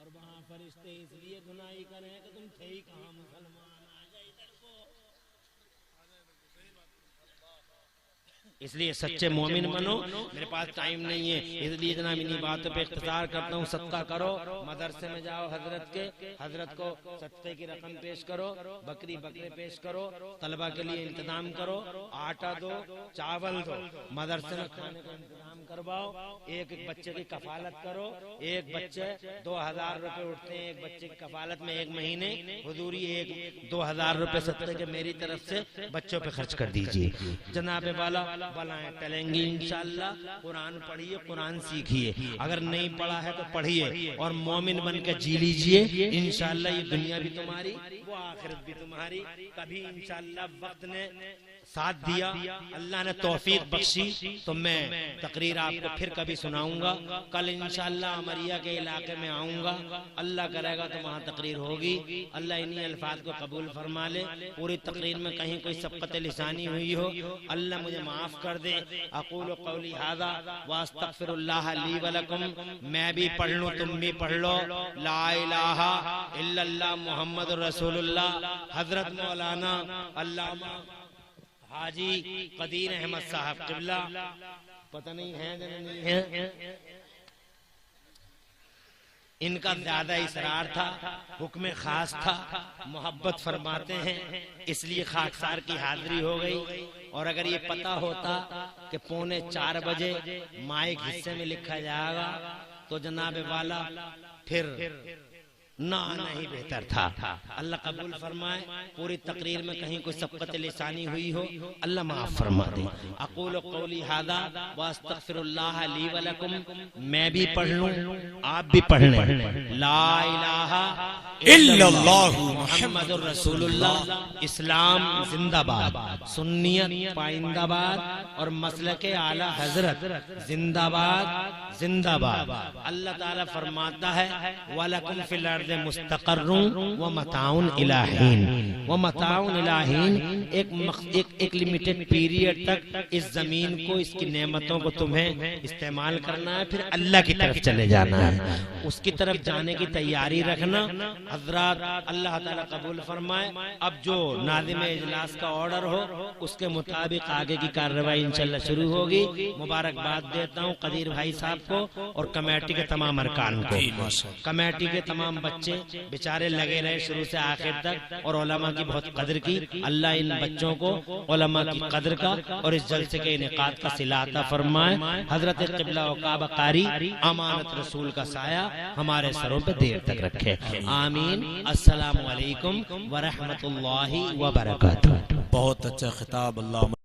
और वहां फरिश्ते इसलिए गुनाही करें कि तुम थे ही कहाँ मुसलमान, आ जाए इधर को। इसलिए सच्चे मोमिन बनो। मेरे पास टाइम नहीं है, इसलिए जनाब इन्हीं बातों पे इख्तिसार करता हूँ। सदका करो, मदरसे में जाओ, हजरत को सदके की रकम पेश करो, बकरी बकरे पेश करो, तलबा के लिए इंतजाम करो, आटा दो, चावल दो, मदरसे में खाने का इंतजाम करवाओ, एक एक बच्चे की कफालत करो। एक बच्चे 2000 रुपए उठते हैं एक बच्चे की कफालत में, एक महीने हुजूरी 2000 रुपए सदके के मेरी तरफ से बच्चों पे खर्च कर दीजिए। जनाब वाला बलाएं टलेंगी इंशाअल्लाह। कुरान पढ़िए, कुरान सीखिए, अगर नहीं पढ़ा है तो पढ़िए और मोमिन बन के जी लीजिए। इंशाअल्लाह ये दुनिया भी तुम्हारी, वो आखिरत भी तुम्हारी। कभी इंशाअल्लाह वक्त ने साथ दिया, अल्लाह ने तौफीक बख्शी तो मैं तकरीर आपको फिर कभी सुनाऊंगा। कल इंशाअल्लाह अमरिया के इलाके में आऊंगा, अल्लाह करेगा तो वहाँ तकरीर होगी। अल्लाह इन्हीं अल्फाज को कबूल फरमा ले। पूरी तकरीर में कहीं कोई सबकत लिसानी हुई हो, अल्लाह मुझे माफ कर दे। अक़ूलु क़ौली हाज़ा व अस्तग़फ़िरुल्लाह ली व लकुम। मैं भी पढ़ लूं, तुम भी पढ़ लो। ला इलाहा इल्लल्लाह मुहम्मदुर रसूलुल्लाह। हजरत मौलाना अल्लामा हाजी कदीर अहमद साहब क़िबला, पता नहीं है, इनका ज्यादा इसरार था, हुक्म खास था, मोहब्बत फरमाते हैं, इसलिए खाकसार की हाजिरी हो गई। और अगर ये पता होता कि 3:45 बजे माइक हिस्से में लिखा जाएगा तो जनाब वाला फिर ना आना ही बेहतर था। अल्लाह कबूल फरमाए। पूरी तकरीर में कहीं कोई सबकत लिसानी हुई हो, अल्लाह माफ फरमा दे। अक़ूलु क़ौली हाज़ा व अस्तग़फ़िरुल्लाह ली व लकुम। मैं भी पढ़ लूं, आप भी पढ़ लें। ला इलाहा इल्लल्लाह मुहम्मदुर रसूलुल्लाह। इस्लाम जिंदाबाद, सुन्नियत पाइंदाबाद और मसलके आला हजरत जिंदाबाद जिंदाबाद। अल्लाह ताला फरमाता है वलकुम फिल अर्ज़ मुस्तक़र्रुन व मताउन इलाहीन। व मताउन इलाहीन, एक लिमिटेड पीरियड तक इस जमीन को, इसकी नेमतों को तुम्हें इस्तेमाल करना है, फिर अल्लाह की तरफ चले जाना है। उसकी तरफ जाने की तैयारी रखना। हजरात अल्लाह ताला कबूल फरमाए। अब जो नाज़िम इजलास का ऑर्डर हो उसके मुताबिक आगे की कार्रवाई इंशाअल्लाह शुरू होगी। मुबारकबाद देता हूँ कदीर भाई साहब को और कमेटी के तमाम अरकान को। कमेटी के तमाम बच्चे बेचारे लगे रहे शुरू से आखिर तक और उलमा की बहुत कदर की। अल्लाह इन बच्चों को उलमा की कदर का और इस जलसे के इनेकाद का सिला अता फरमाए। हजरत क़िबला व काबा कारी अमानत रसूल का साया हमारे सरों पे देर तक रखे। आमीन। अस्सलामु अलैकुम व रहमतुल्लाहि व बरकातुहू। बहुत अच्छा खिताब। अल्लाह